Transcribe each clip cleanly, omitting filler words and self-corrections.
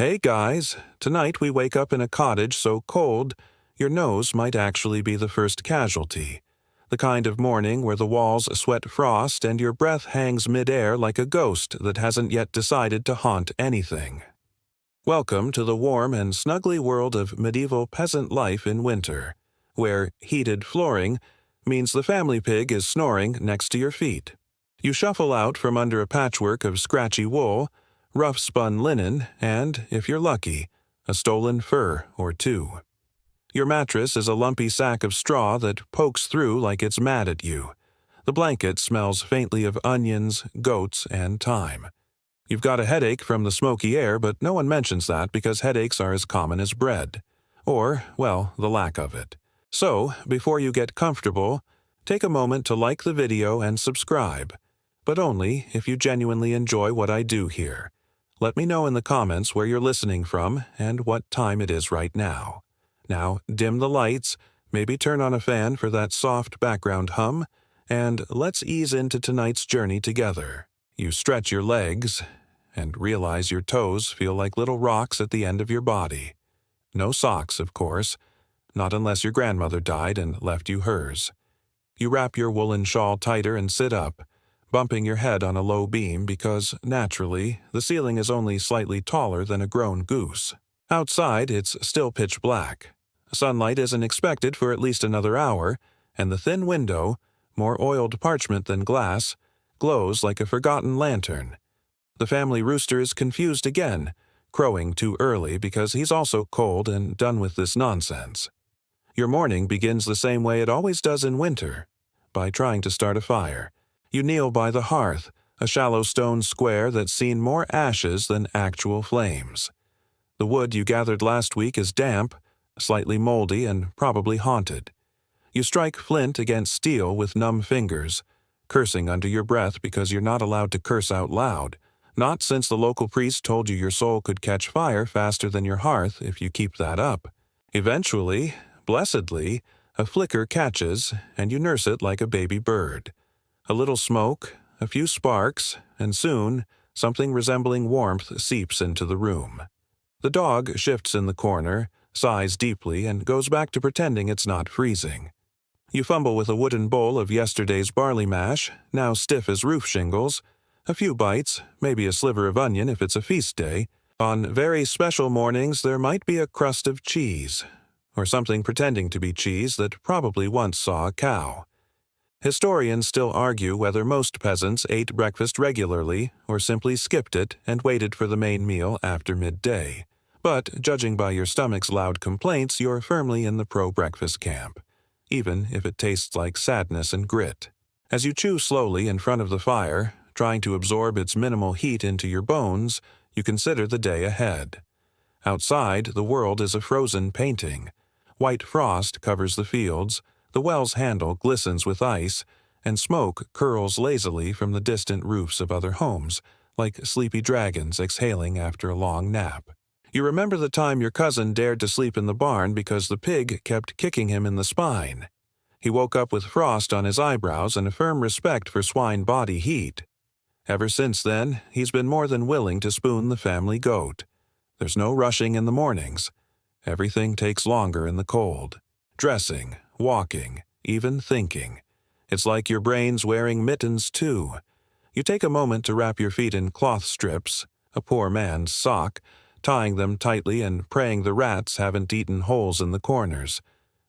Hey guys, tonight we wake up in a cottage so cold, your nose might actually be the first casualty. The kind of morning where the walls sweat frost and your breath hangs midair like a ghost that hasn't yet decided to haunt anything. Welcome to the warm and snuggly world of medieval peasant life in winter, where heated flooring means the family pig is snoring next to your feet. You shuffle out from under a patchwork of scratchy wool, rough-spun linen, and, if you're lucky, a stolen fur or two. Your mattress is a lumpy sack of straw that pokes through like it's mad at you. The blanket smells faintly of onions, goats, and thyme. You've got a headache from the smoky air, but no one mentions that because headaches are as common as bread. Or, well, the lack of it. So, before you get comfortable, take a moment to like the video and subscribe. But only if you genuinely enjoy what I do here. Let me know in the comments where you're listening from and what time it is right now. Now, dim the lights, maybe turn on a fan for that soft background hum, and let's ease into tonight's journey together. You stretch your legs and realize your toes feel like little rocks at the end of your body. No socks, of course, not unless your grandmother died and left you hers. You wrap your woolen shawl tighter and sit up, bumping your head on a low beam because, naturally, the ceiling is only slightly taller than a grown goose. Outside, it's still pitch black. Sunlight isn't expected for at least another hour, and the thin window, more oiled parchment than glass, glows like a forgotten lantern. The family rooster is confused again, crowing too early because he's also cold and done with this nonsense. Your morning begins the same way it always does in winter, by trying to start a fire. You kneel by the hearth, a shallow stone square that's seen more ashes than actual flames. The wood you gathered last week is damp, slightly moldy, and probably haunted. You strike flint against steel with numb fingers, cursing under your breath because you're not allowed to curse out loud, not since the local priest told you your soul could catch fire faster than your hearth if you keep that up. Eventually, blessedly, a flicker catches, and you nurse it like a baby bird. A little smoke, a few sparks, and soon, something resembling warmth seeps into the room. The dog shifts in the corner, sighs deeply, and goes back to pretending it's not freezing. You fumble with a wooden bowl of yesterday's barley mash, now stiff as roof shingles, a few bites, maybe a sliver of onion if it's a feast day. On very special mornings there might be a crust of cheese, or something pretending to be cheese that probably once saw a cow. Historians still argue whether most peasants ate breakfast regularly or simply skipped it and waited for the main meal after midday. But, judging by your stomach's loud complaints, you're firmly in the pro-breakfast camp, even if it tastes like sadness and grit. As you chew slowly in front of the fire, trying to absorb its minimal heat into your bones, you consider the day ahead. Outside, the world is a frozen painting. White frost covers the fields, the well's handle glistens with ice, and smoke curls lazily from the distant roofs of other homes, like sleepy dragons exhaling after a long nap. You remember the time your cousin dared to sleep in the barn because the pig kept kicking him in the spine. He woke up with frost on his eyebrows and a firm respect for swine body heat. Ever since then, he's been more than willing to spoon the family goat. There's no rushing in the mornings. Everything takes longer in the cold. Dressing, walking, even thinking. It's like your brain's wearing mittens too. You take a moment to wrap your feet in cloth strips, a poor man's sock, tying them tightly and praying the rats haven't eaten holes in the corners.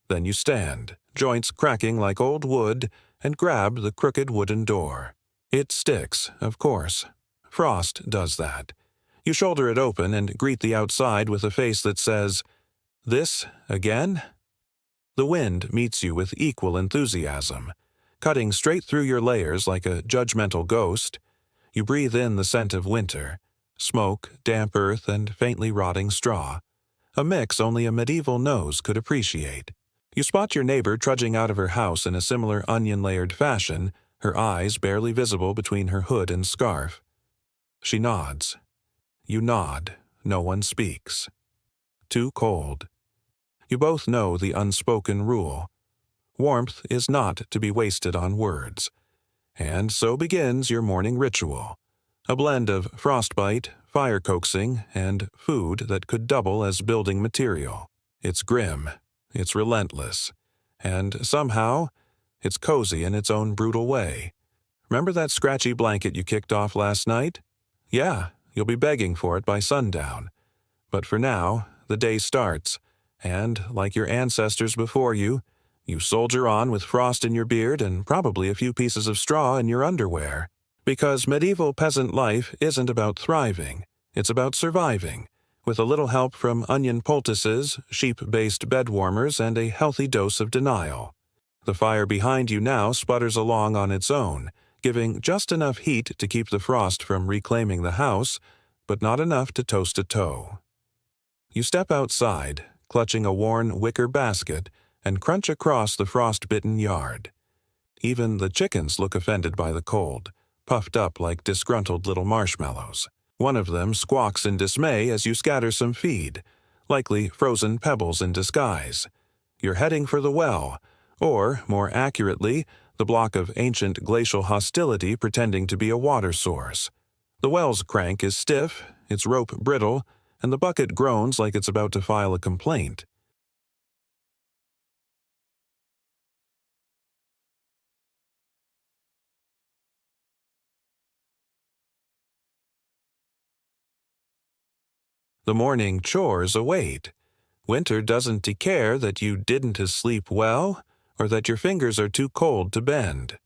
Then you stand, joints cracking like old wood, and grab the crooked wooden door. It sticks, of course. Frost does that. You shoulder it open and greet the outside with a face that says, "This again?" The wind meets you with equal enthusiasm, cutting straight through your layers like a judgmental ghost. You breathe in the scent of winter, smoke, damp earth, and faintly rotting straw, a mix only a medieval nose could appreciate. You spot your neighbor trudging out of her house in a similar onion-layered fashion, her eyes barely visible between her hood and scarf. She nods. You nod. No one speaks. Too cold. You both know the unspoken rule. Warmth is not to be wasted on words. And so begins your morning ritual. A blend of frostbite, fire coaxing, and food that could double as building material. It's grim, it's relentless, and somehow, it's cozy in its own brutal way. Remember that scratchy blanket you kicked off last night? Yeah, you'll be begging for it by sundown. But for now, the day starts, and, like your ancestors before you, you soldier on with frost in your beard and probably a few pieces of straw in your underwear. Because medieval peasant life isn't about thriving, it's about surviving, with a little help from onion poultices, sheep-based bed warmers, and a healthy dose of denial. The fire behind you now sputters along on its own, giving just enough heat to keep the frost from reclaiming the house, but not enough to toast a toe. You step outside, clutching a worn wicker basket, and crunch across the frost-bitten yard. Even the chickens look offended by the cold, puffed up like disgruntled little marshmallows. One of them squawks in dismay as you scatter some feed, likely frozen pebbles in disguise. You're heading for the well, or, more accurately, the block of ancient glacial hostility pretending to be a water source. The well's crank is stiff, its rope brittle, and the bucket groans like it's about to file a complaint. The morning chores await. Winter doesn't care that you didn't sleep well or that your fingers are too cold to bend.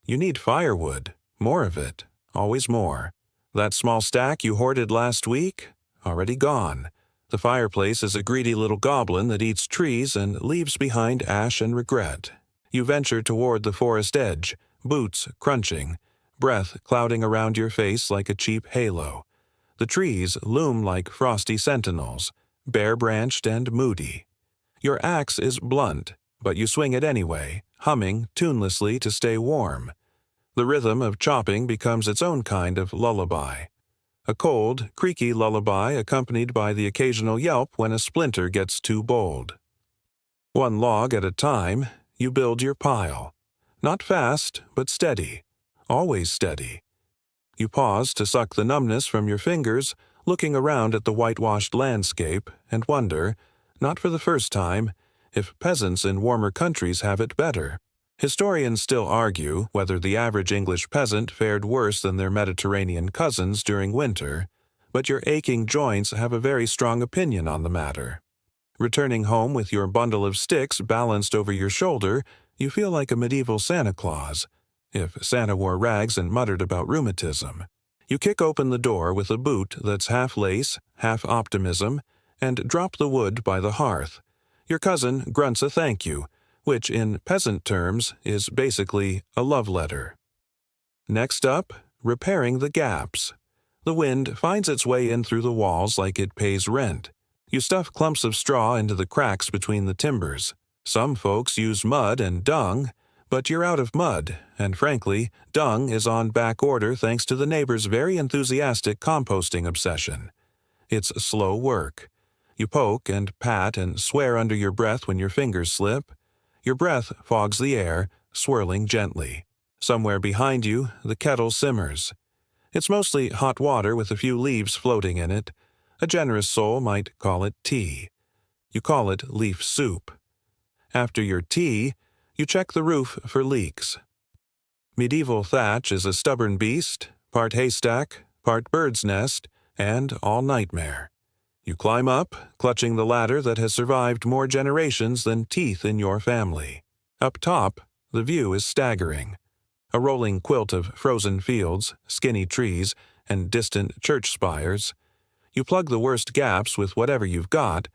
You need firewood, more of it, always more. That small stack you hoarded last week? Already gone. The fireplace is a greedy little goblin that eats trees and leaves behind ash and regret. You venture toward the forest edge, boots crunching, breath clouding around your face like a cheap halo. The trees loom like frosty sentinels, bare-branched and moody. Your axe is blunt, but you swing it anyway, humming tunelessly to stay warm. The rhythm of chopping becomes its own kind of lullaby. A cold, creaky lullaby accompanied by the occasional yelp when a splinter gets too bold. One log at a time, you build your pile. Not fast, but steady. Always steady. You pause to suck the numbness from your fingers, looking around at the whitewashed landscape, and wonder, not for the first time, if peasants in warmer countries have it better. Historians still argue whether the average English peasant fared worse than their Mediterranean cousins during winter, but your aching joints have a very strong opinion on the matter. Returning home with your bundle of sticks balanced over your shoulder, you feel like a medieval Santa Claus, if Santa wore rags and muttered about rheumatism. You kick open the door with a boot that's half lace, half optimism, and drop the wood by the hearth. Your cousin grunts a thank you, which in peasant terms is basically a love letter. Next up, repairing the gaps. The wind finds its way in through the walls like it pays rent. You stuff clumps of straw into the cracks between the timbers. Some folks use mud and dung, but you're out of mud, and frankly, dung is on back order thanks to the neighbor's very enthusiastic composting obsession. It's slow work. You poke and pat and swear under your breath when your fingers slip. Your breath fogs the air, swirling gently. Somewhere behind you, the kettle simmers. It's mostly hot water with a few leaves floating in it. A generous soul might call it tea. You call it leaf soup. After your tea, you check the roof for leaks. Medieval thatch is a stubborn beast, part haystack, part bird's nest, and all nightmare. You climb up, clutching the ladder that has survived more generations than teeth in your family. Up top, the view is staggering. A rolling quilt of frozen fields, skinny trees, and distant church spires. You plug the worst gaps with whatever you've got,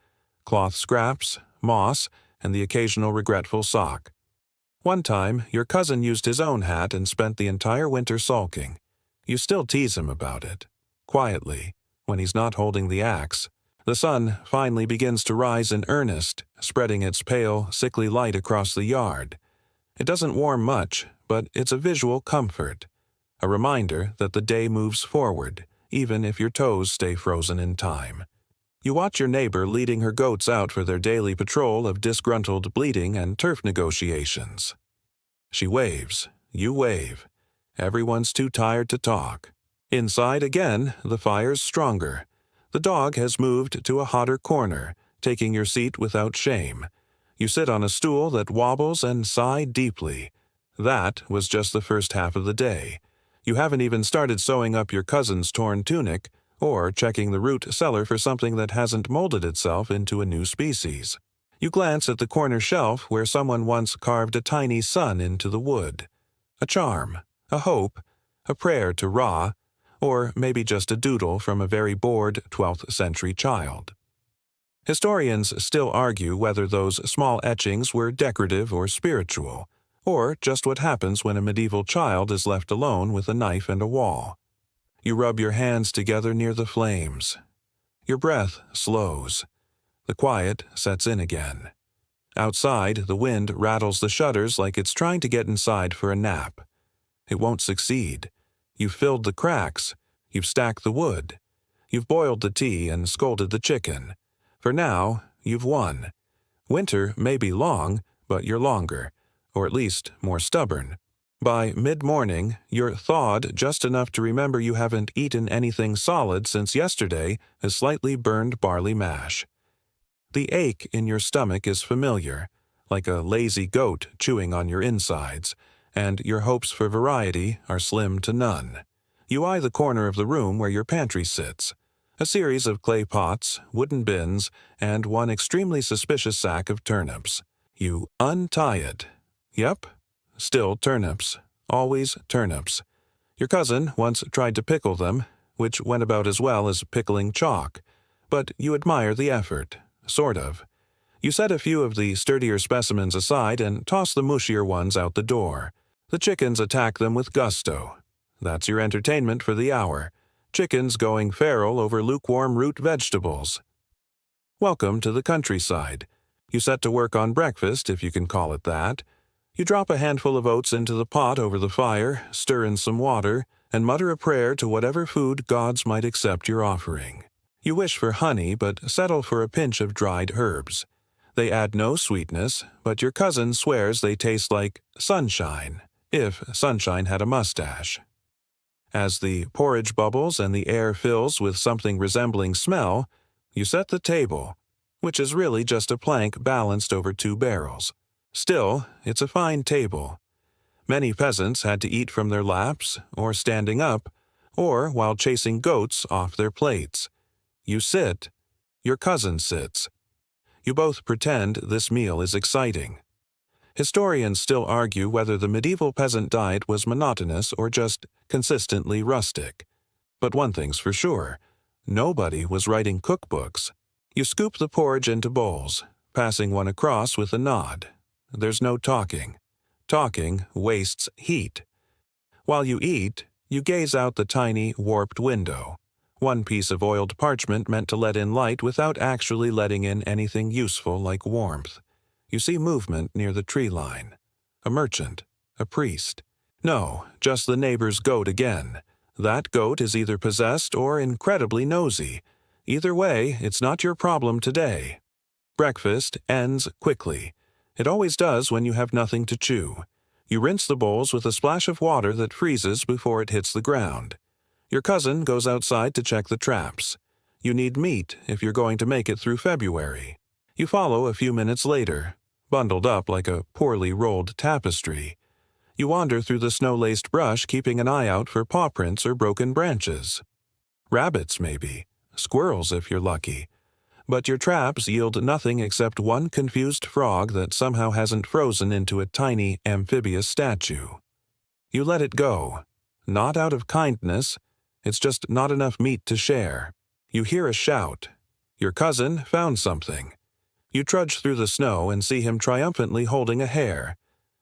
cloth scraps, moss, and the occasional regretful sock. One time, your cousin used his own hat and spent the entire winter sulking. You still tease him about it. Quietly, when he's not holding the axe. The sun finally begins to rise in earnest, spreading its pale, sickly light across the yard. It doesn't warm much, but it's a visual comfort. A reminder that the day moves forward, even if your toes stay frozen in time. You watch your neighbor leading her goats out for their daily patrol of disgruntled bleating and turf negotiations. She waves, you wave. Everyone's too tired to talk. Inside again, the fire's stronger. The dog has moved to a hotter corner, taking your seat without shame. You sit on a stool that wobbles and sigh deeply. That was just the first half of the day. You haven't even started sewing up your cousin's torn tunic or checking the root cellar for something that hasn't molded itself into a new species. You glance at the corner shelf where someone once carved a tiny sun into the wood. A charm, a hope, a prayer to Ra, or maybe just a doodle from a very bored 12th century child. Historians still argue whether those small etchings were decorative or spiritual, or just what happens when a medieval child is left alone with a knife and a wall. You rub your hands together near the flames. Your breath slows. The quiet sets in again. Outside, the wind rattles the shutters like it's trying to get inside for a nap. It won't succeed. You've filled the cracks. You've stacked the wood. You've boiled the tea and scolded the chicken. For now, you've won. Winter may be long, but you're longer, or at least more stubborn. By mid-morning, you're thawed just enough to remember you haven't eaten anything solid since yesterday, a slightly burned barley mash. The ache in your stomach is familiar, like a lazy goat chewing on your insides, and your hopes for variety are slim to none. You eye the corner of the room where your pantry sits. A series of clay pots, wooden bins, and one extremely suspicious sack of turnips. You untie it. Yep, still turnips. Always turnips. Your cousin once tried to pickle them, which went about as well as pickling chalk. But you admire the effort. Sort of. You set a few of the sturdier specimens aside and toss the mushier ones out the door. The chickens attack them with gusto. That's your entertainment for the hour. Chickens going feral over lukewarm root vegetables. Welcome to the countryside. You set to work on breakfast, if you can call it that. You drop a handful of oats into the pot over the fire, stir in some water, and mutter a prayer to whatever food gods might accept your offering. You wish for honey, but settle for a pinch of dried herbs. They add no sweetness, but your cousin swears they taste like sunshine, if sunshine had a mustache. As the porridge bubbles and the air fills with something resembling smell, you set the table, which is really just a plank balanced over two barrels. Still, it's a fine table. Many peasants had to eat from their laps, or standing up, or while chasing goats off their plates. You sit. Your cousin sits. You both pretend this meal is exciting. Historians still argue whether the medieval peasant diet was monotonous or just consistently rustic. But one thing's for sure, nobody was writing cookbooks. You scoop the porridge into bowls, passing one across with a nod. There's no talking. Talking wastes heat. While you eat, you gaze out the tiny, warped window. One piece of oiled parchment meant to let in light without actually letting in anything useful like warmth. You see movement near the tree line. A merchant. A priest. No, just the neighbor's goat again. That goat is either possessed or incredibly nosy. Either way, it's not your problem today. Breakfast ends quickly. It always does when you have nothing to chew. You rinse the bowls with a splash of water that freezes before it hits the ground. Your cousin goes outside to check the traps. You need meat if you're going to make it through February. You follow a few minutes later, bundled up like a poorly rolled tapestry. You wander through the snow-laced brush, keeping an eye out for paw prints or broken branches. Rabbits, maybe. Squirrels, if you're lucky. But your traps yield nothing except one confused frog that somehow hasn't frozen into a tiny amphibious statue. You let it go. Not out of kindness. It's just not enough meat to share. You hear a shout. Your cousin found something. You trudge through the snow and see him triumphantly holding a hare.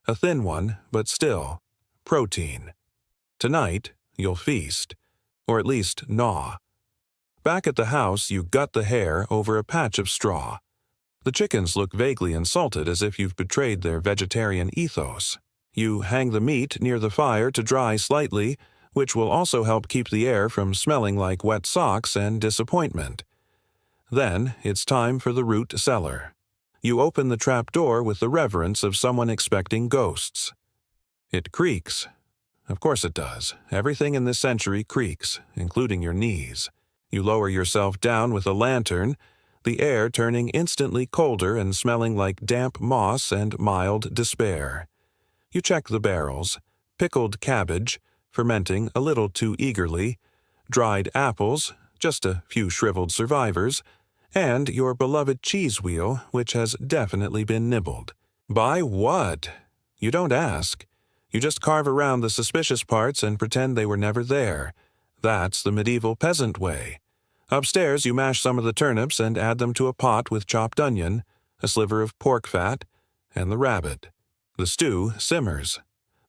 A thin one, but still. Protein. Tonight, you'll feast. Or at least gnaw. Back at the house, you gut the hare over a patch of straw. The chickens look vaguely insulted, as if you've betrayed their vegetarian ethos. You hang the meat near the fire to dry slightly, which will also help keep the air from smelling like wet socks and disappointment. Then it's time for the root cellar. You open the trap door with the reverence of someone expecting ghosts. It creaks. Of course it does. Everything in this century creaks, including your knees. You lower yourself down with a lantern, the air turning instantly colder and smelling like damp moss and mild despair. You check the barrels, pickled cabbage, fermenting a little too eagerly, dried apples, just a few shriveled survivors, and your beloved cheese wheel, which has definitely been nibbled. By what? You don't ask. You just carve around the suspicious parts and pretend they were never there. That's the medieval peasant way. Upstairs, you mash some of the turnips and add them to a pot with chopped onion, a sliver of pork fat, and the rabbit. The stew simmers.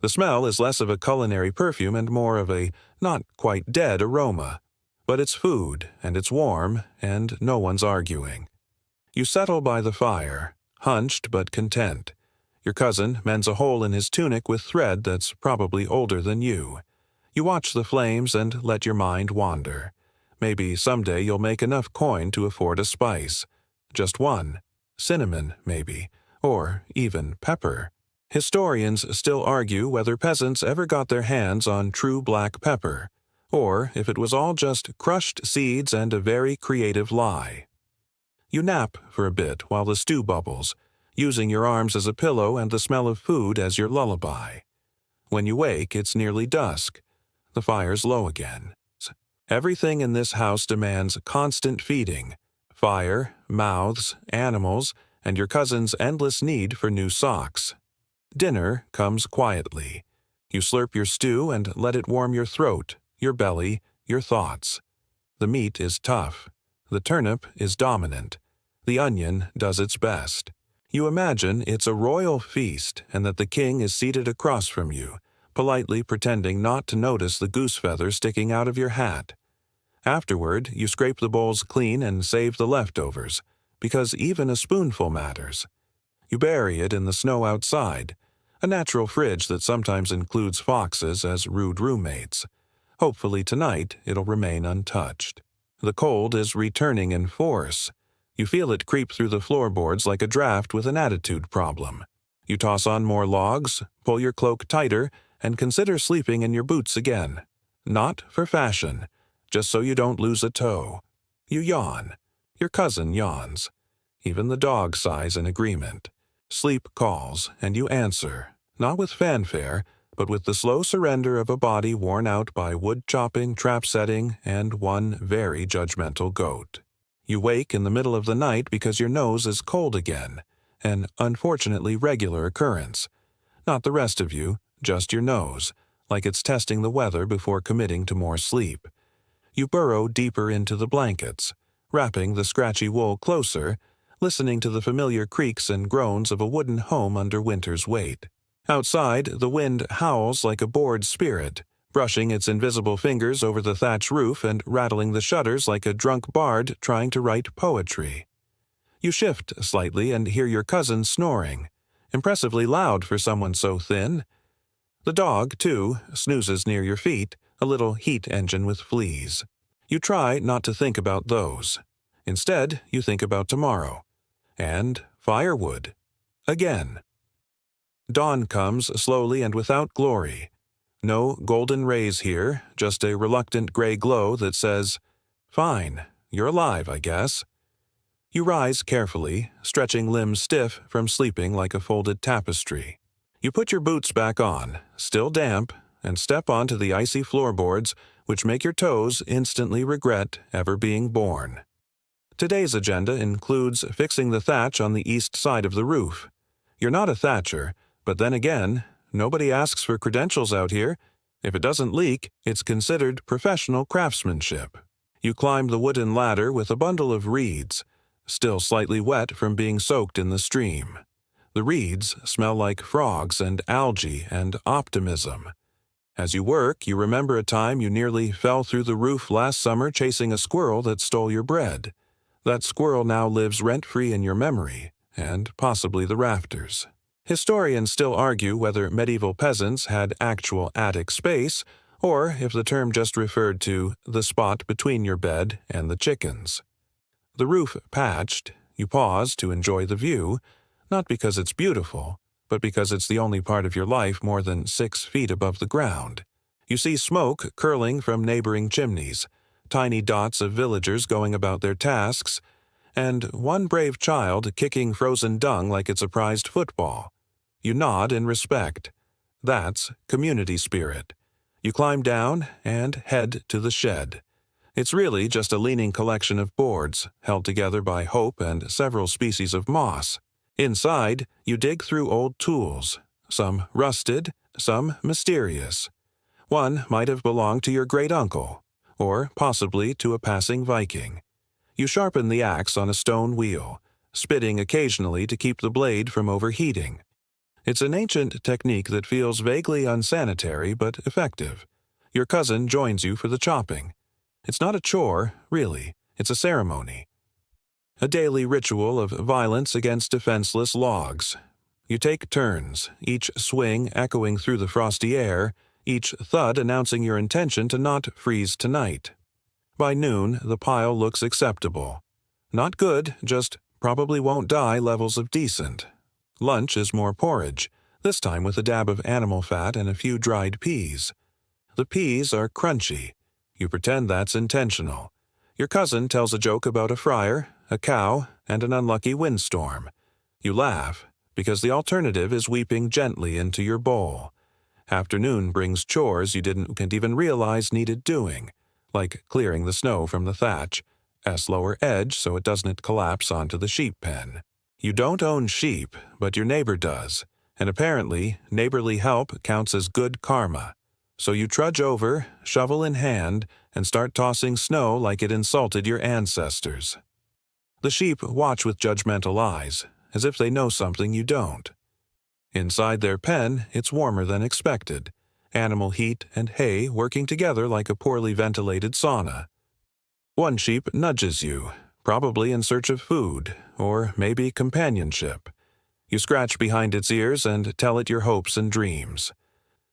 The smell is less of a culinary perfume and more of a not quite dead aroma. But it's food, and it's warm, and no one's arguing. You settle by the fire, hunched but content. Your cousin mends a hole in his tunic with thread that's probably older than you. You watch the flames and let your mind wander. Maybe someday you'll make enough coin to afford a spice. Just one. Cinnamon, maybe. Or even pepper. Historians still argue whether peasants ever got their hands on true black pepper, or if it was all just crushed seeds and a very creative lie. You nap for a bit while the stew bubbles, using your arms as a pillow and the smell of food as your lullaby. When you wake, it's nearly dusk. The fire's low again. Everything in this house demands constant feeding: fire, mouths, animals, and your cousin's endless need for new socks. Dinner comes quietly. You slurp your stew and let it warm your throat, your belly, your thoughts. The meat is tough. The turnip is dominant. The onion does its best. You imagine it's a royal feast and that the king is seated across from you, politely pretending not to notice the goose feather sticking out of your hat. Afterward, you scrape the bowls clean and save the leftovers, because even a spoonful matters. You bury it in the snow outside, a natural fridge that sometimes includes foxes as rude roommates. Hopefully tonight it'll remain untouched. The cold is returning in force. You feel it creep through the floorboards like a draft with an attitude problem. You toss on more logs, pull your cloak tighter, and consider sleeping in your boots again. Not for fashion, just so you don't lose a toe. You yawn. Your cousin yawns. Even the dog sighs in agreement. Sleep calls, and you answer, not with fanfare, but with the slow surrender of a body worn out by wood-chopping, trap-setting, and one very judgmental goat. You wake in the middle of the night because your nose is cold again, an unfortunately regular occurrence. Not the rest of you, just your nose, like it's testing the weather before committing to more sleep. You burrow deeper into the blankets, wrapping the scratchy wool closer, listening to the familiar creaks and groans of a wooden home under winter's weight. Outside, the wind howls like a bored spirit, brushing its invisible fingers over the thatch roof and rattling the shutters like a drunk bard trying to write poetry. You shift slightly and hear your cousin snoring, impressively loud for someone so thin. The dog, too, snoozes near your feet, a little heat engine with fleas. You try not to think about those. Instead, you think about tomorrow. And firewood. Again. Dawn comes slowly and without glory. No golden rays here, just a reluctant gray glow that says, "Fine, you're alive, I guess." You rise carefully, stretching limbs stiff from sleeping like a folded tapestry. You put your boots back on, still damp, and step onto the icy floorboards, which make your toes instantly regret ever being born. Today's agenda includes fixing the thatch on the east side of the roof. You're not a thatcher, but then again, nobody asks for credentials out here. If it doesn't leak, it's considered professional craftsmanship. You climb the wooden ladder with a bundle of reeds, still slightly wet from being soaked in the stream. The reeds smell like frogs and algae and optimism. As you work, you remember a time you nearly fell through the roof last summer chasing a squirrel that stole your bread. That squirrel now lives rent-free in your memory, and possibly the rafters. Historians still argue whether medieval peasants had actual attic space, or if the term just referred to the spot between your bed and the chickens. The roof patched, you pause to enjoy the view, not because it's beautiful, but because it's the only part of your life more than 6 feet above the ground. You see smoke curling from neighboring chimneys, tiny dots of villagers going about their tasks, and one brave child kicking frozen dung like it's a prized football. You nod in respect. That's community spirit. You climb down and head to the shed. It's really just a leaning collection of boards, held together by hope and several species of moss. Inside, you dig through old tools, some rusted, some mysterious. One might have belonged to your great-uncle, or possibly to a passing Viking. You sharpen the axe on a stone wheel, spitting occasionally to keep the blade from overheating. It's an ancient technique that feels vaguely unsanitary but effective. Your cousin joins you for the chopping. It's not a chore, really. It's a ceremony. A daily ritual of violence against defenseless logs. You take turns, each swing echoing through the frosty air, each thud announcing your intention to not freeze tonight. By noon, the pile looks acceptable. Not good, just probably won't die levels of decent. Lunch is more porridge, this time with a dab of animal fat and a few dried peas. The peas are crunchy. You pretend that's intentional. Your cousin tells a joke about a fryer, a cow, and an unlucky windstorm. You laugh, because the alternative is weeping gently into your bowl. Afternoon brings chores you didn't even realize needed doing, like clearing the snow from the thatch, lower edge so it doesn't collapse onto the sheep pen. You don't own sheep, but your neighbor does, and apparently neighborly help counts as good karma. So you trudge over, shovel in hand, and start tossing snow like it insulted your ancestors. The sheep watch with judgmental eyes, as if they know something you don't. Inside their pen, it's warmer than expected, animal heat and hay working together like a poorly ventilated sauna. One sheep nudges you, probably in search of food, or maybe companionship. You scratch behind its ears and tell it your hopes and dreams.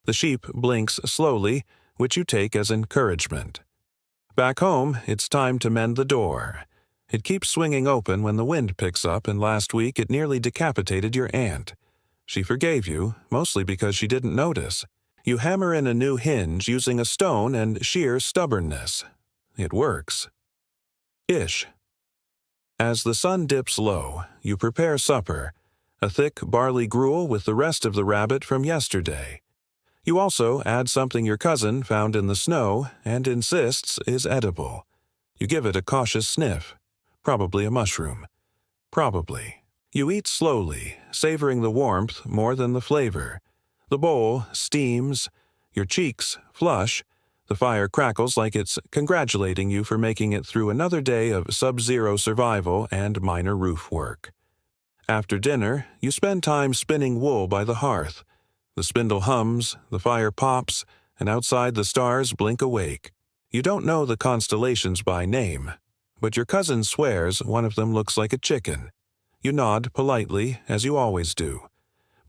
The sheep blinks slowly, which you take as encouragement. Back home, it's time to mend the door. It keeps swinging open when the wind picks up, and last week it nearly decapitated your aunt. She forgave you, mostly because she didn't notice. You hammer in a new hinge using a stone and sheer stubbornness. It works. Ish. As the sun dips low, you prepare supper, a thick barley gruel with the rest of the rabbit from yesterday. You also add something your cousin found in the snow and insists is edible. You give it a cautious sniff. Probably a mushroom. Probably. You eat slowly, savoring the warmth more than the flavor. The bowl steams, your cheeks flush, the fire crackles like it's congratulating you for making it through another day of sub-zero survival and minor roof work. After dinner, you spend time spinning wool by the hearth. The spindle hums, the fire pops, and outside the stars blink awake. You don't know the constellations by name, but your cousin swears one of them looks like a chicken. You nod politely, as you always do.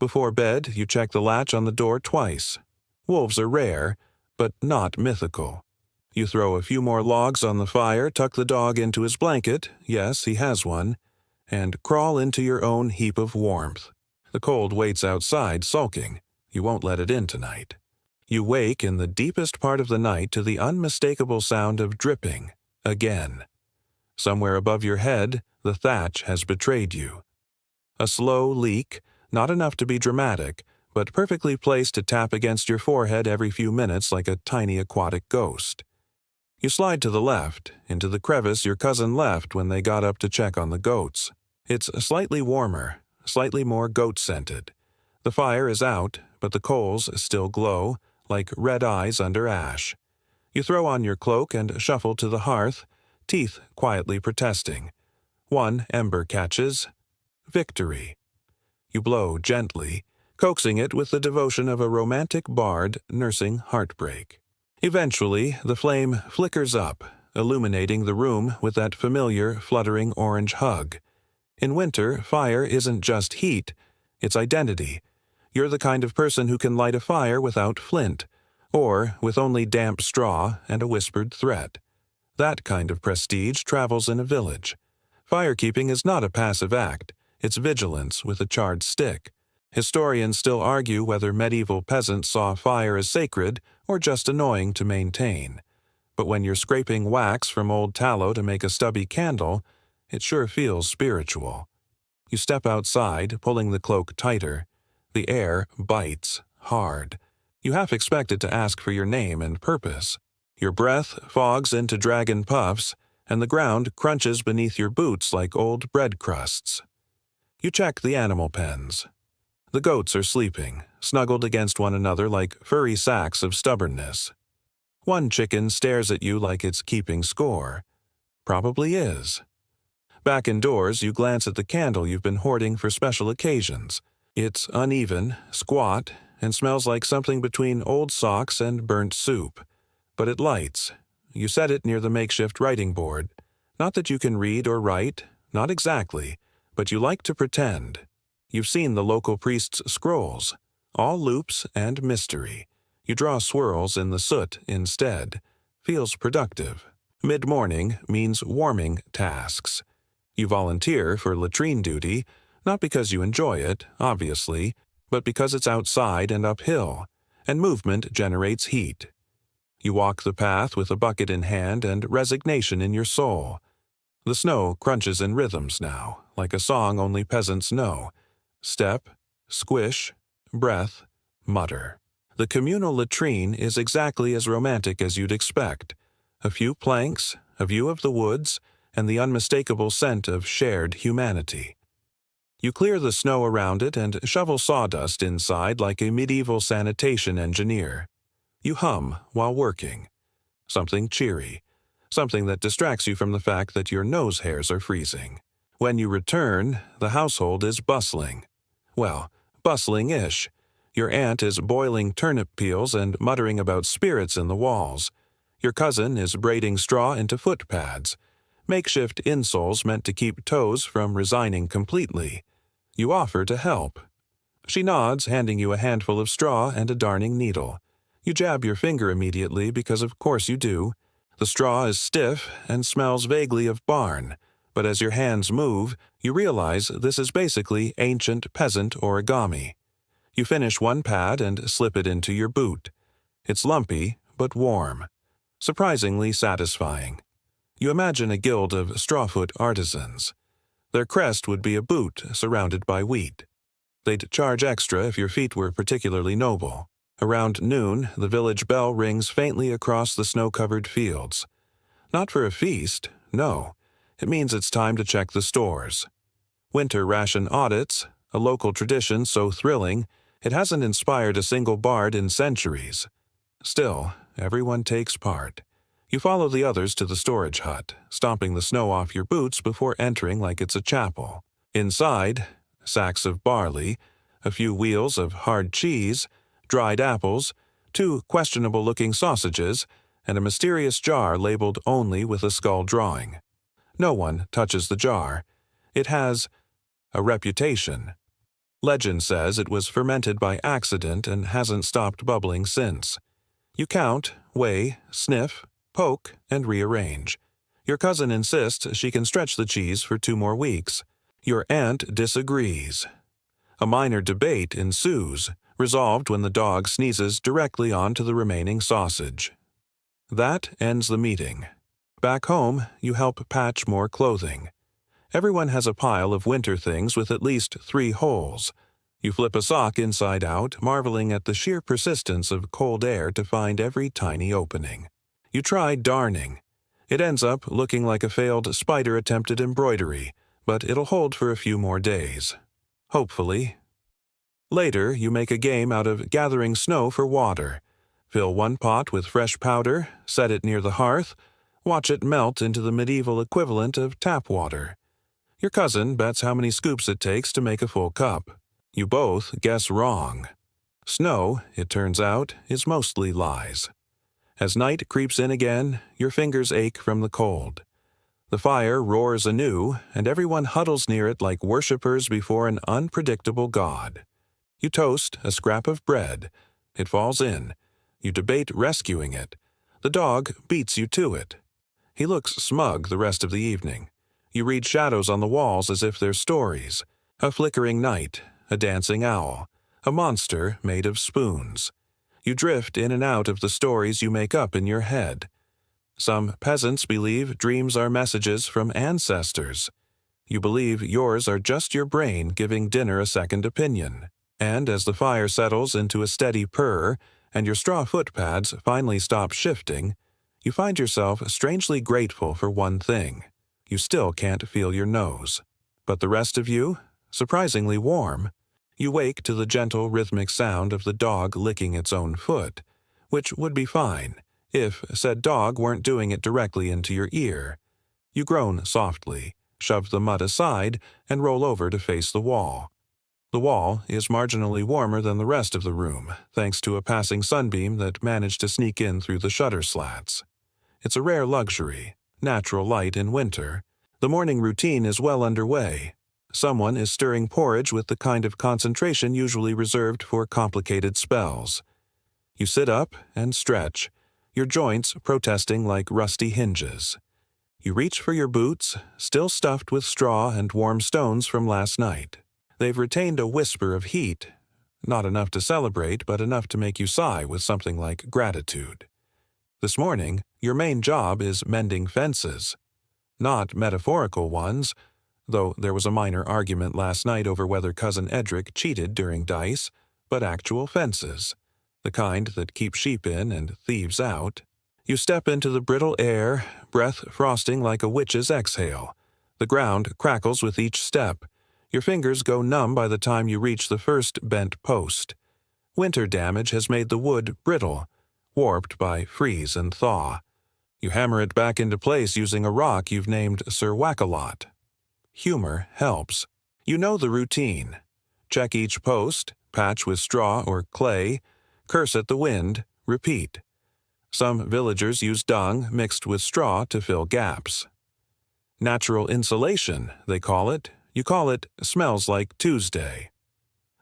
Before bed, you check the latch on the door twice. Wolves are rare, but not mythical. You throw a few more logs on the fire, tuck the dog into his blanket, yes, he has one, and crawl into your own heap of warmth. The cold waits outside, sulking. You won't let it in tonight. You wake in the deepest part of the night to the unmistakable sound of dripping, again. Somewhere above your head, the thatch has betrayed you. A slow leak, not enough to be dramatic, but perfectly placed to tap against your forehead every few minutes like a tiny aquatic ghost. You slide to the left, into the crevice your cousin left when they got up to check on the goats. It's slightly warmer, slightly more goat-scented. The fire is out, but the coals still glow, like red eyes under ash. You throw on your cloak and shuffle to the hearth, teeth quietly protesting. One ember catches. Victory. You blow gently, coaxing it with the devotion of a romantic bard nursing heartbreak. Eventually, the flame flickers up, illuminating the room with that familiar, fluttering orange hug. In winter, fire isn't just heat, it's identity. You're the kind of person who can light a fire without flint, or with only damp straw and a whispered threat. That kind of prestige travels in a village. Firekeeping is not a passive act, it's vigilance with a charred stick. Historians still argue whether medieval peasants saw fire as sacred or just annoying to maintain. But when you're scraping wax from old tallow to make a stubby candle, it sure feels spiritual. You step outside, pulling the cloak tighter. The air bites hard. You half expected to ask for your name and purpose. Your breath fogs into dragon puffs, and the ground crunches beneath your boots like old bread crusts. You check the animal pens. The goats are sleeping, snuggled against one another like furry sacks of stubbornness. One chicken stares at you like it's keeping score. Probably is. Back indoors, you glance at the candle you've been hoarding for special occasions. It's uneven, squat, and smells like something between old socks and burnt soup. But it lights. You set it near the makeshift writing board. Not that you can read or write, not exactly, but you like to pretend. You've seen the local priest's scrolls, all loops and mystery. You draw swirls in the soot instead. Feels productive. Mid-morning means warming tasks. You volunteer for latrine duty, not because you enjoy it, obviously, but because it's outside and uphill, and movement generates heat. You walk the path with a bucket in hand and resignation in your soul. The snow crunches in rhythms now, like a song only peasants know. Step, squish, breath, mutter. The communal latrine is exactly as romantic as you'd expect. A few planks, a view of the woods, and the unmistakable scent of shared humanity. You clear the snow around it and shovel sawdust inside like a medieval sanitation engineer. You hum while working. Something cheery. Something that distracts you from the fact that your nose hairs are freezing. When you return, the household is bustling. Well, bustling-ish. Your aunt is boiling turnip peels and muttering about spirits in the walls. Your cousin is braiding straw into foot pads. Makeshift insoles meant to keep toes from resigning completely. You offer to help. She nods, handing you a handful of straw and a darning needle. You jab your finger immediately because of course you do. The straw is stiff and smells vaguely of barn, but as your hands move, you realize this is basically ancient peasant origami. You finish one pad and slip it into your boot. It's lumpy, but warm. Surprisingly satisfying. You imagine a guild of strawfoot artisans. Their crest would be a boot surrounded by wheat. They'd charge extra if your feet were particularly noble. Around noon, the village bell rings faintly across the snow-covered fields. Not for a feast, no. It means it's time to check the stores. Winter ration audits, a local tradition so thrilling, it hasn't inspired a single bard in centuries. Still, everyone takes part. You follow the others to the storage hut, stomping the snow off your boots before entering like it's a chapel. Inside, sacks of barley, a few wheels of hard cheese, dried apples, 2 questionable-looking sausages, and a mysterious jar labeled only with a skull drawing. No one touches the jar. It has a reputation. Legend says it was fermented by accident and hasn't stopped bubbling since. You count, weigh, sniff, poke, and rearrange. Your cousin insists she can stretch the cheese for 2 more weeks. Your aunt disagrees. A minor debate ensues, resolved when the dog sneezes directly onto the remaining sausage. That ends the meeting. Back home, you help patch more clothing. Everyone has a pile of winter things with at least 3 holes. You flip a sock inside out, marveling at the sheer persistence of cold air to find every tiny opening. You try darning. It ends up looking like a failed spider-attempted embroidery, but it'll hold for a few more days. Hopefully. Later, you make a game out of gathering snow for water. Fill one pot with fresh powder, set it near the hearth, watch it melt into the medieval equivalent of tap water. Your cousin bets how many scoops it takes to make a full cup. You both guess wrong. Snow, it turns out, is mostly lies. As night creeps in again, your fingers ache from the cold. The fire roars anew, and everyone huddles near it like worshippers before an unpredictable god. You toast a scrap of bread. It falls in. You debate rescuing it. The dog beats you to it. He looks smug the rest of the evening. You read shadows on the walls as if they're stories. A flickering night, a dancing owl, a monster made of spoons. You drift in and out of the stories you make up in your head. Some peasants believe dreams are messages from ancestors. You believe yours are just your brain giving dinner a second opinion. And as the fire settles into a steady purr and your straw footpads finally stop shifting, you find yourself strangely grateful for one thing. You still can't feel your nose. But the rest of you? Surprisingly warm. You wake to the gentle rhythmic sound of the dog licking its own foot, which would be fine if said dog weren't doing it directly into your ear. You groan softly, shove the mud aside, and roll over to face the wall. The wall is marginally warmer than the rest of the room, thanks to a passing sunbeam that managed to sneak in through the shutter slats. It's a rare luxury, natural light in winter. The morning routine is well underway. Someone is stirring porridge with the kind of concentration usually reserved for complicated spells. You sit up and stretch, your joints protesting like rusty hinges. You reach for your boots, still stuffed with straw and warm stones from last night. They've retained a whisper of heat, not enough to celebrate, but enough to make you sigh with something like gratitude. This morning, your main job is mending fences. Not metaphorical ones, though there was a minor argument last night over whether Cousin Edric cheated during dice, but actual fences, the kind that keep sheep in and thieves out. You step into the brittle air, breath frosting like a witch's exhale. The ground crackles with each step. Your fingers go numb by the time you reach the first bent post. Winter damage has made the wood brittle, warped by freeze and thaw. You hammer it back into place using a rock you've named Sir Whack-a-Lot. Humor helps. You know the routine. Check each post, patch with straw or clay, curse at the wind, repeat. Some villagers use dung mixed with straw to fill gaps. Natural insulation, they call it. You call it smells like Tuesday.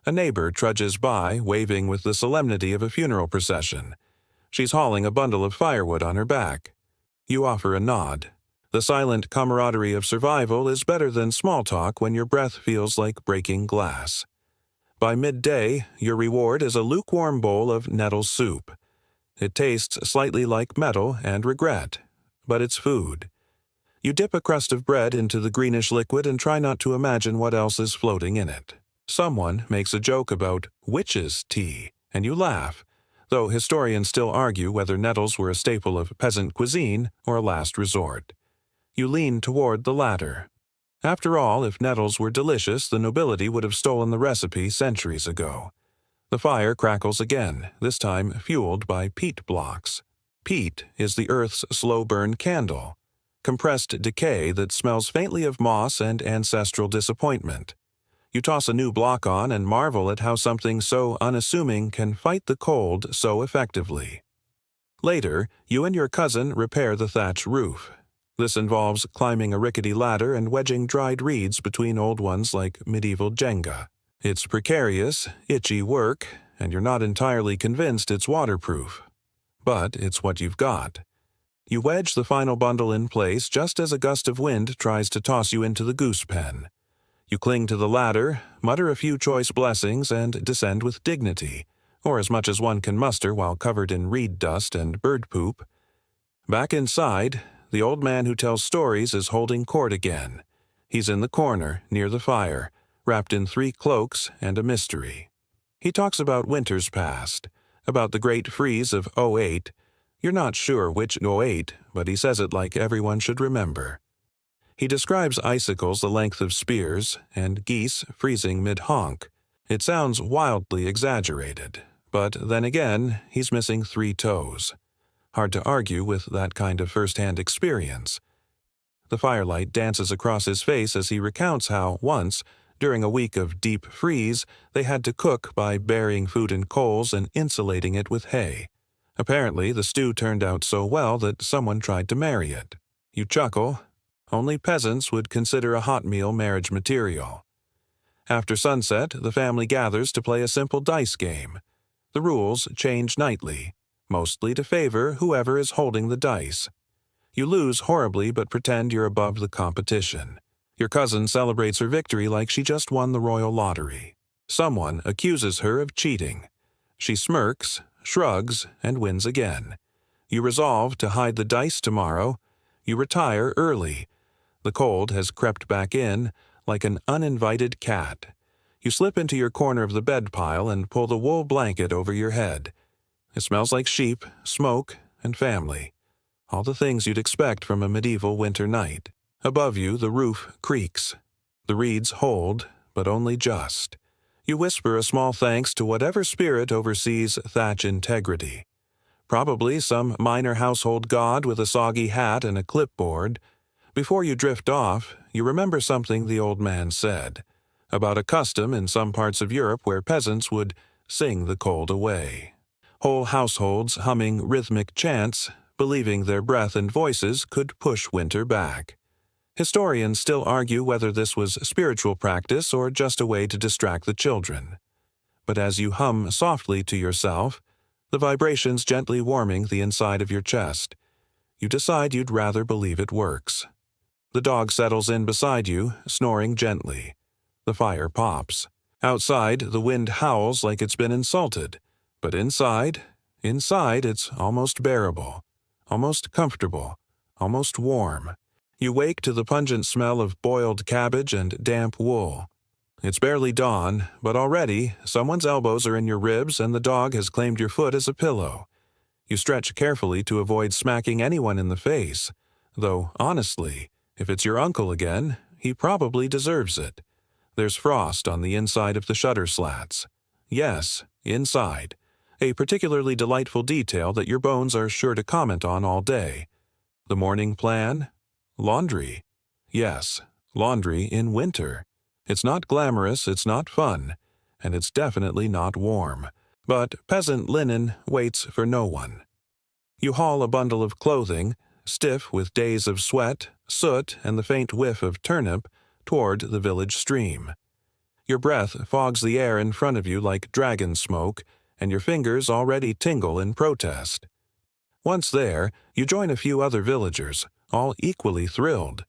A neighbor trudges by, waving with the solemnity of a funeral procession. She's hauling a bundle of firewood on her back. You offer a nod. The silent camaraderie of survival is better than small talk when your breath feels like breaking glass. By midday, your reward is a lukewarm bowl of nettle soup. It tastes slightly like metal and regret, but it's food. You dip a crust of bread into the greenish liquid and try not to imagine what else is floating in it. Someone makes a joke about witch's tea, and you laugh, though historians still argue whether nettles were a staple of peasant cuisine or a last resort. You lean toward the latter. After all, if nettles were delicious, the nobility would have stolen the recipe centuries ago. The fire crackles again, this time fueled by peat blocks. Peat is the earth's slow-burn candle, compressed decay that smells faintly of moss and ancestral disappointment. You toss a new block on and marvel at how something so unassuming can fight the cold so effectively. Later, you and your cousin repair the thatch roof. This involves climbing a rickety ladder and wedging dried reeds between old ones like medieval Jenga. It's precarious, itchy work, and you're not entirely convinced it's waterproof. But it's what you've got. You wedge the final bundle in place just as a gust of wind tries to toss you into the goose pen. You cling to the ladder, mutter a few choice blessings, and descend with dignity, or as much as one can muster while covered in reed dust and bird poop. Back inside, the old man who tells stories is holding court again. He's in the corner, near the fire, wrapped in 3 cloaks and a mystery. He talks about winters past, about the great freeze of '08. You're not sure which '08, but he says it like everyone should remember. He describes icicles the length of spears and geese freezing mid-honk. It sounds wildly exaggerated, but then again, he's missing 3 toes. Hard to argue with that kind of first-hand experience. The firelight dances across his face as he recounts how once, during a week of deep freeze, they had to cook by burying food in coals and insulating it with hay. Apparently, the stew turned out so well that someone tried to marry it. You chuckle. Only peasants would consider a hot meal marriage material. After sunset, the family gathers to play a simple dice game. The rules change nightly, mostly to favor whoever is holding the dice. You lose horribly but pretend you're above the competition. Your cousin celebrates her victory like she just won the royal lottery. Someone accuses her of cheating. She smirks, shrugs, and wins again. You resolve to hide the dice tomorrow. You retire early. The cold has crept back in like an uninvited cat. You slip into your corner of the bed pile and pull the wool blanket over your head. It smells like sheep, smoke, and family. All the things you'd expect from a medieval winter night. Above you, the roof creaks. The reeds hold, but only just. You whisper a small thanks to whatever spirit oversees thatch integrity. Probably some minor household god with a soggy hat and a clipboard. Before you drift off, you remember something the old man said about a custom in some parts of Europe where peasants would sing the cold away. Whole households humming rhythmic chants, believing their breath and voices could push winter back. Historians still argue whether this was spiritual practice or just a way to distract the children. But as you hum softly to yourself, the vibrations gently warming the inside of your chest, you decide you'd rather believe it works. The dog settles in beside you, snoring gently. The fire pops. Outside, the wind howls like it's been insulted. But inside it's almost bearable, almost comfortable, almost warm. You wake to the pungent smell of boiled cabbage and damp wool. It's barely dawn, but already someone's elbows are in your ribs and the dog has claimed your foot as a pillow. You stretch carefully to avoid smacking anyone in the face, though, honestly, if it's your uncle again, he probably deserves it. There's frost on the inside of the shutter slats. Yes, inside. A particularly delightful detail that your bones are sure to comment on all day. The morning plan? Laundry. Yes, laundry in winter. It's not glamorous, it's not fun, and it's definitely not warm. But peasant linen waits for no one. You haul a bundle of clothing, stiff with days of sweat, soot, and the faint whiff of turnip, toward the village stream. Your breath fogs the air in front of you like dragon smoke, and your fingers already tingle in protest. Once there, you join a few other villagers, all equally thrilled.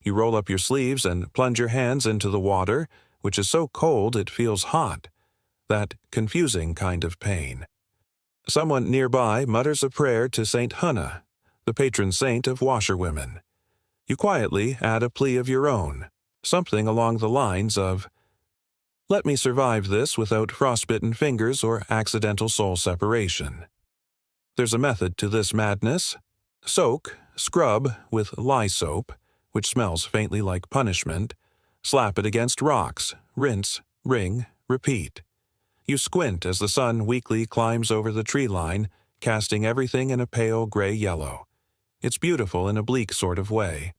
You roll up your sleeves and plunge your hands into the water, which is so cold it feels hot. That confusing kind of pain. Someone nearby mutters a prayer to Saint Hannah, the patron saint of washerwomen. You quietly add a plea of your own, something along the lines of, "Let me survive this without frostbitten fingers or accidental soul separation." There's a method to this madness. Soak, scrub with lye soap, which smells faintly like punishment. Slap it against rocks, rinse, wring, repeat. You squint as the sun weakly climbs over the tree line, casting everything in a pale gray yellow. It's beautiful in a bleak sort of way.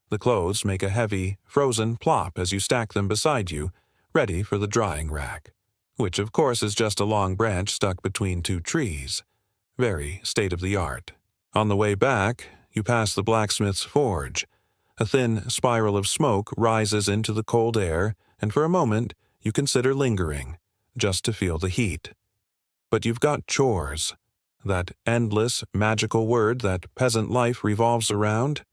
The clothes make a heavy, frozen plop as you stack them beside you, ready for the drying rack, which of course is just a long branch stuck between two trees. Very state-of-the-art. On the way back, you pass the blacksmith's forge. A thin spiral of smoke rises into the cold air, and for a moment you consider lingering, just to feel the heat. But you've got chores. That endless, magical word that peasant life revolves around.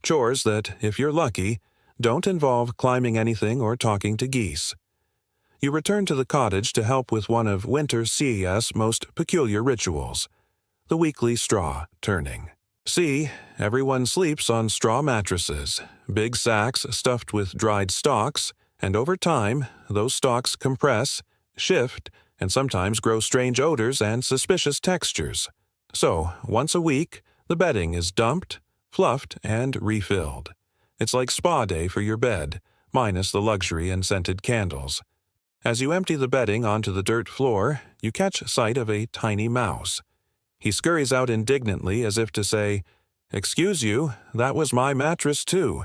Chores that, if you're lucky, don't involve climbing anything or talking to geese. You return to the cottage to help with one of winter CES' most peculiar rituals, the weekly straw turning. See, everyone sleeps on straw mattresses, big sacks stuffed with dried stalks, and over time, those stalks compress, shift, and sometimes grow strange odors and suspicious textures. So, once a week, the bedding is dumped, fluffed, and refilled. It's like spa day for your bed, minus the luxury and scented candles. As you empty the bedding onto the dirt floor, you catch sight of a tiny mouse. He scurries out indignantly as if to say, "Excuse you, that was my mattress too."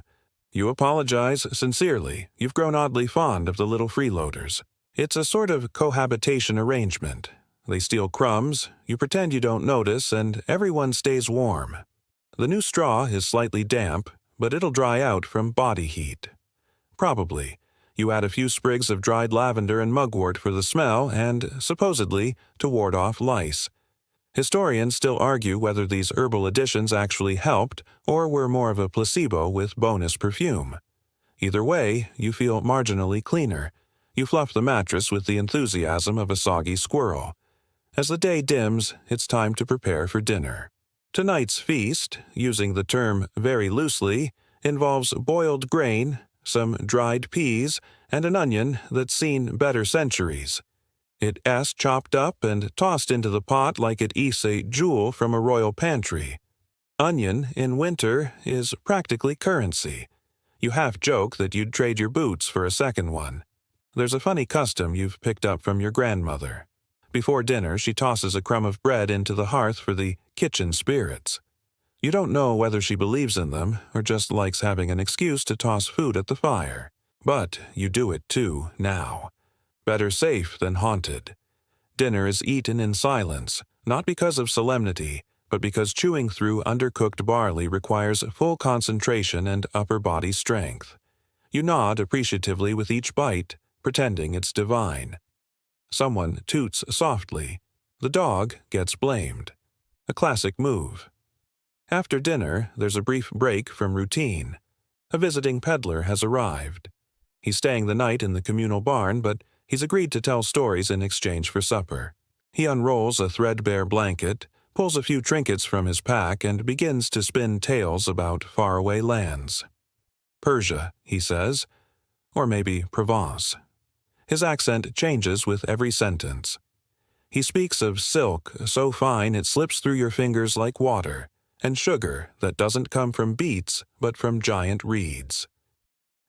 You apologize sincerely. You've grown oddly fond of the little freeloaders. It's a sort of cohabitation arrangement. They steal crumbs, you pretend you don't notice, and everyone stays warm. The new straw is slightly damp, but it'll dry out from body heat. Probably. You add a few sprigs of dried lavender and mugwort for the smell and, supposedly, to ward off lice. Historians still argue whether these herbal additions actually helped or were more of a placebo with bonus perfume. Either way, you feel marginally cleaner, You fluff the mattress with the enthusiasm of a soggy squirrel. As the day dims, it's time to prepare for dinner. Tonight's feast, using the term very loosely, involves boiled grain, some dried peas, and an onion that's seen better centuries. It's chopped up and tossed into the pot like it is a jewel from a royal pantry. Onion, in winter, is practically currency. You half joke that you'd trade your boots for a second one. There's a funny custom you've picked up from your grandmother. Before dinner, she tosses a crumb of bread into the hearth for the kitchen spirits. You don't know whether she believes in them or just likes having an excuse to toss food at the fire. But you do it too, now. Better safe than haunted. Dinner is eaten in silence, not because of solemnity, but because chewing through undercooked barley requires full concentration and upper body strength. You nod appreciatively with each bite, pretending it's divine. Someone toots softly. The dog gets blamed. A classic move. After dinner, there's a brief break from routine. A visiting peddler has arrived. He's staying the night in the communal barn, but he's agreed to tell stories in exchange for supper. He unrolls a threadbare blanket, pulls a few trinkets from his pack, and begins to spin tales about faraway lands. Persia, he says, or maybe Provence. His accent changes with every sentence. He speaks of silk so fine it slips through your fingers like water, and sugar that doesn't come from beets but from giant reeds.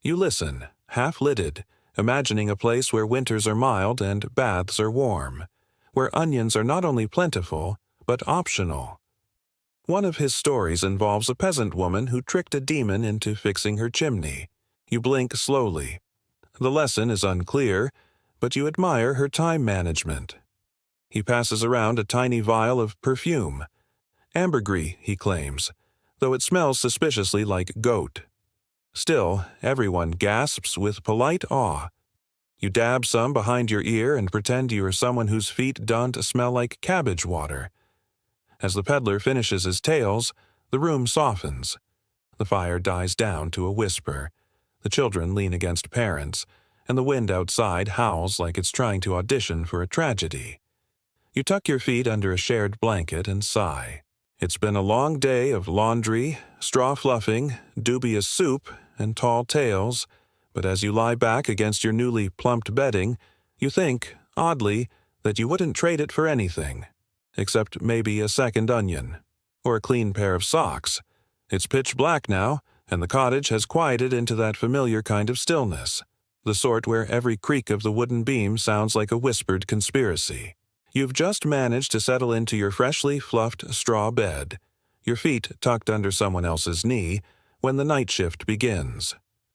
You listen, half-lidded, imagining a place where winters are mild and baths are warm, where onions are not only plentiful, but optional. One of his stories involves a peasant woman who tricked a demon into fixing her chimney. You blink slowly. The lesson is unclear, but you admire her time management. He passes around a tiny vial of perfume. Ambergris, he claims, though it smells suspiciously like goat. Still, everyone gasps with polite awe. You dab some behind your ear and pretend you are someone whose feet don't smell like cabbage water. As the peddler finishes his tales, the room softens. The fire dies down to a whisper. The children lean against parents, and the wind outside howls like it's trying to audition for a tragedy. You tuck your feet under a shared blanket and sigh. It's been a long day of laundry, straw fluffing, dubious soup, and tall tales, but as you lie back against your newly plumped bedding, you think, oddly, that you wouldn't trade it for anything, except maybe a second onion, or a clean pair of socks. It's pitch black now, and the cottage has quieted into that familiar kind of stillness, the sort where every creak of the wooden beam sounds like a whispered conspiracy. You've just managed to settle into your freshly fluffed straw bed, your feet tucked under someone else's knee, when the night shift begins.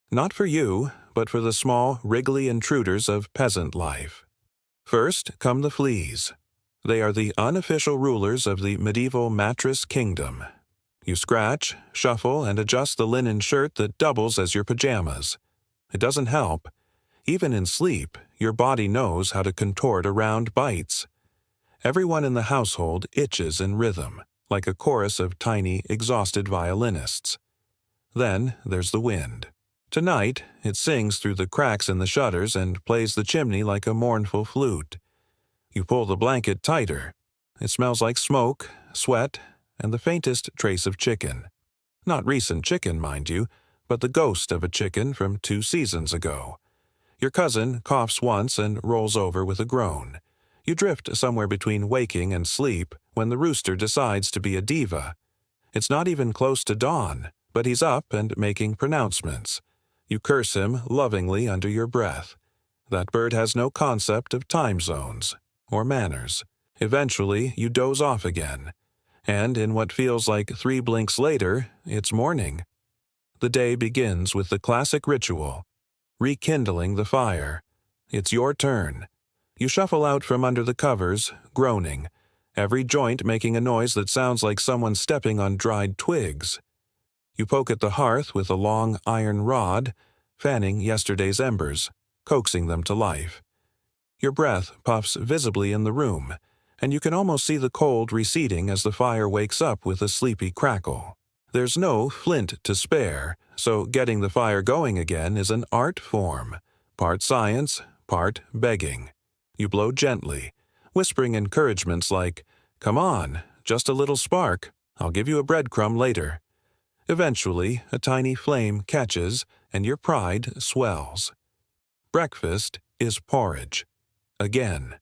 Not for you, but for the small, wriggly intruders of peasant life. First come the fleas. They are the unofficial rulers of the medieval mattress kingdom. You scratch, shuffle, and adjust the linen shirt that doubles as your pajamas. It doesn't help. Even in sleep, your body knows how to contort around bites. Everyone in the household itches in rhythm, like a chorus of tiny, exhausted violinists. Then there's the wind. Tonight, it sings through the cracks in the shutters and plays the chimney like a mournful flute. You pull the blanket tighter. It smells like smoke, sweat, and the faintest trace of chicken. Not recent chicken, mind you, but the ghost of a chicken from 2 seasons ago. Your cousin coughs once and rolls over with a groan. You drift somewhere between waking and sleep when the rooster decides to be a diva. It's not even close to dawn, but he's up and making pronouncements. You curse him lovingly under your breath. That bird has no concept of time zones or manners. Eventually, you doze off again, and in what feels like 3 blinks later, it's morning. The day begins with the classic ritual, rekindling the fire. It's your turn. You shuffle out from under the covers, groaning, every joint making a noise that sounds like someone stepping on dried twigs. You poke at the hearth with a long iron rod, fanning yesterday's embers, coaxing them to life. Your breath puffs visibly in the room, and you can almost see the cold receding as the fire wakes up with a sleepy crackle. There's no flint to spare, so getting the fire going again is an art form, part science, part begging. You blow gently, whispering encouragements like, "Come on, just a little spark. I'll give you a breadcrumb later." Eventually, a tiny flame catches, and your pride swells. Breakfast is porridge. Again.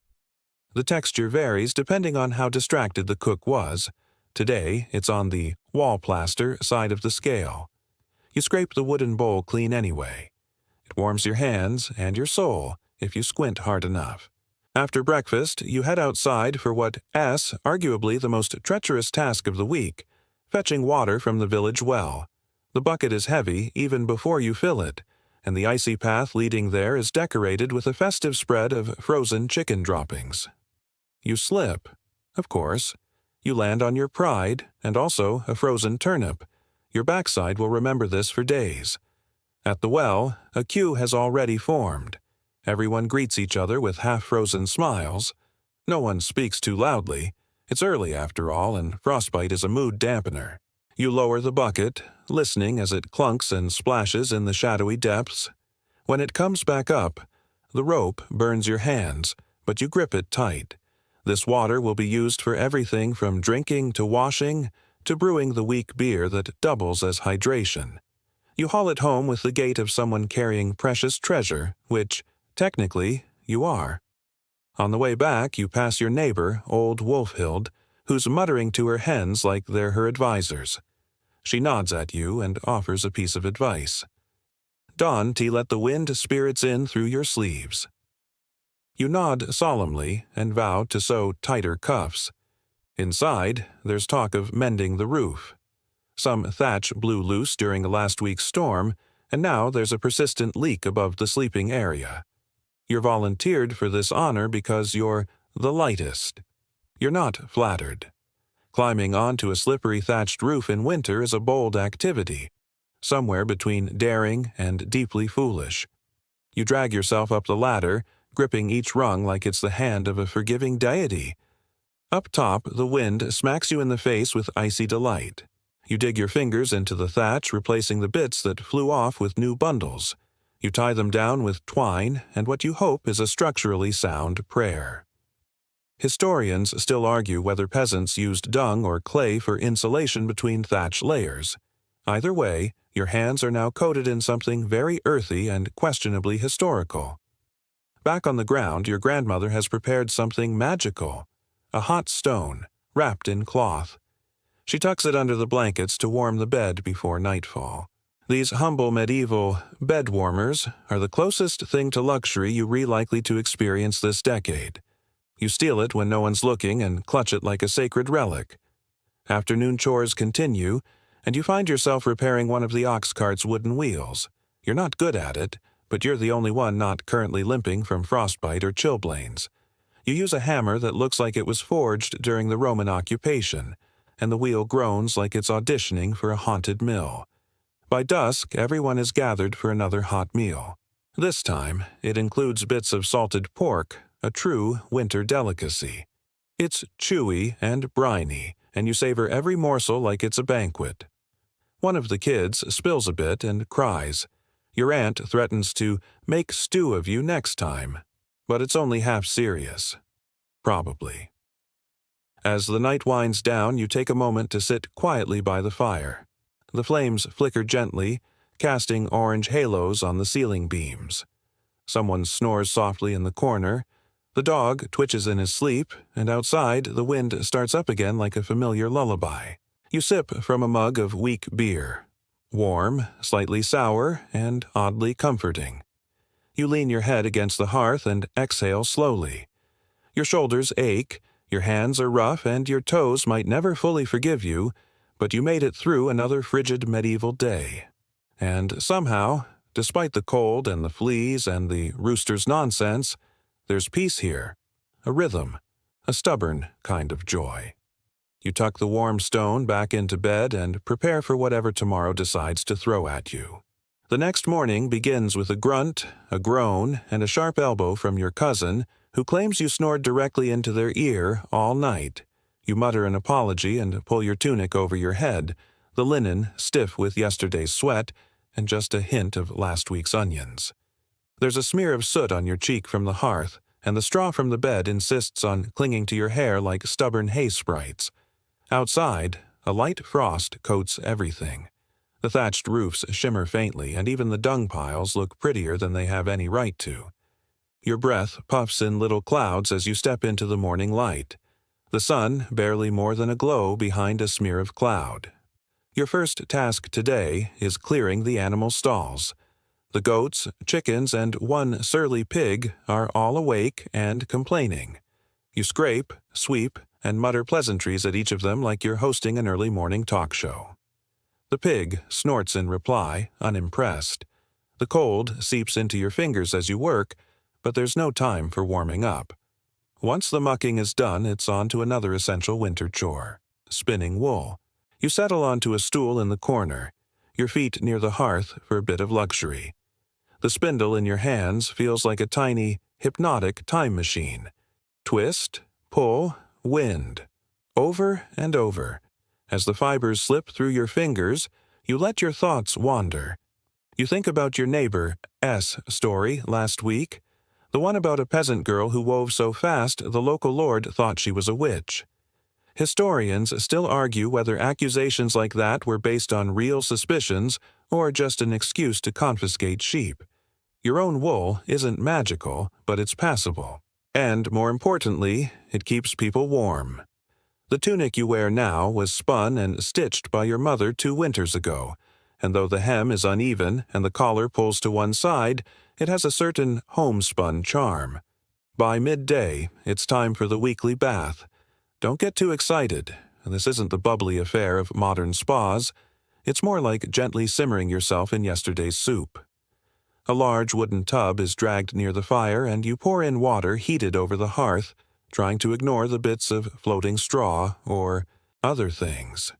The texture varies depending on how distracted the cook was. Today, it's on the wall plaster side of the scale. You scrape the wooden bowl clean anyway. It warms your hands and your soul if you squint hard enough. After breakfast, you head outside for arguably the most treacherous task of the week, fetching water from the village well. The bucket is heavy even before you fill it, and the icy path leading there is decorated with a festive spread of frozen chicken droppings. You slip, of course. You land on your pride and also a frozen turnip. Your backside will remember this for days. At the well, a queue has already formed. Everyone greets each other with half-frozen smiles. No one speaks too loudly. It's early after all, and frostbite is a mood dampener. You lower the bucket, listening as it clunks and splashes in the shadowy depths. When it comes back up, the rope burns your hands, but you grip it tight. This water will be used for everything from drinking to washing to brewing the weak beer that doubles as hydration. You haul it home with the gait of someone carrying precious treasure, which, technically, you are. On the way back, you pass your neighbor, old Wolfhild, who's muttering to her hens like they're her advisors. She nods at you and offers a piece of advice. Don to let the wind spirits in through your sleeves. You nod solemnly and vow to sew tighter cuffs. Inside, there's talk of mending the roof. Some thatch blew loose during last week's storm, and now there's a persistent leak above the sleeping area. You're volunteered for this honor because you're the lightest. You're not flattered. Climbing onto a slippery thatched roof in winter is a bold activity, somewhere between daring and deeply foolish. You drag yourself up the ladder, gripping each rung like it's the hand of a forgiving deity. Up top, the wind smacks you in the face with icy delight. You dig your fingers into the thatch, replacing the bits that flew off with new bundles. You tie them down with twine and what you hope is a structurally sound prayer. Historians still argue whether peasants used dung or clay for insulation between thatch layers. Either way, your hands are now coated in something very earthy and questionably historical. Back on the ground, your grandmother has prepared something magical, a hot stone, wrapped in cloth. She tucks it under the blankets to warm the bed before nightfall. These humble medieval bed warmers are the closest thing to luxury you're likely to experience this decade. You steal it when no one's looking and clutch it like a sacred relic. Afternoon chores continue, and you find yourself repairing one of the ox cart's wooden wheels. You're not good at it, but you're the only one not currently limping from frostbite or chilblains. You use a hammer that looks like it was forged during the Roman occupation, and the wheel groans like it's auditioning for a haunted mill. By dusk, everyone is gathered for another hot meal. This time, it includes bits of salted pork, a true winter delicacy. It's chewy and briny, and you savor every morsel like it's a banquet. One of the kids spills a bit and cries. Your aunt threatens to make stew of you next time, but it's only half serious. Probably. As the night winds down, you take a moment to sit quietly by the fire. The flames flicker gently, casting orange halos on the ceiling beams. Someone snores softly in the corner. The dog twitches in his sleep, and outside, the wind starts up again like a familiar lullaby. You sip from a mug of weak beer. Warm, slightly sour, and oddly comforting. You lean your head against the hearth and exhale slowly. Your shoulders ache, your hands are rough, and your toes might never fully forgive you, but you made it through another frigid medieval day. And somehow, despite the cold and the fleas and the rooster's nonsense, there's peace here, a rhythm, a stubborn kind of joy. You tuck the warm stone back into bed and prepare for whatever tomorrow decides to throw at you. The next morning begins with a grunt, a groan, and a sharp elbow from your cousin, who claims you snored directly into their ear all night. You mutter an apology and pull your tunic over your head, the linen stiff with yesterday's sweat and just a hint of last week's onions. There's a smear of soot on your cheek from the hearth, and the straw from the bed insists on clinging to your hair like stubborn hay sprites. Outside, a light frost coats everything. The thatched roofs shimmer faintly, and even the dung piles look prettier than they have any right to. Your breath puffs in little clouds as you step into the morning light. The sun barely more than a glow behind a smear of cloud. Your first task today is clearing the animal stalls. The goats, chickens, and one surly pig are all awake and complaining. You scrape, sweep, and mutter pleasantries at each of them like you're hosting an early morning talk show. The pig snorts in reply, unimpressed. The cold seeps into your fingers as you work, but there's no time for warming up. Once the mucking is done, it's on to another essential winter chore: spinning wool. You settle onto a stool in the corner, your feet near the hearth for a bit of luxury. The spindle in your hands feels like a tiny, hypnotic time machine. Twist, pull, wind. Over and over. As the fibers slip through your fingers, you let your thoughts wander. You think about your neighbor S. story last week, the one about a peasant girl who wove so fast the local lord thought she was a witch. Historians still argue whether accusations like that were based on real suspicions or just an excuse to confiscate sheep. Your own wool isn't magical, but it's passable. And, more importantly, it keeps people warm. The tunic you wear now was spun and stitched by your mother 2 winters ago, and though the hem is uneven and the collar pulls to one side, it has a certain homespun charm. By midday, it's time for the weekly bath. Don't get too excited. This isn't the bubbly affair of modern spas. It's more like gently simmering yourself in yesterday's soup. A large wooden tub is dragged near the fire, and you pour in water heated over the hearth, trying to ignore the bits of floating straw or other things.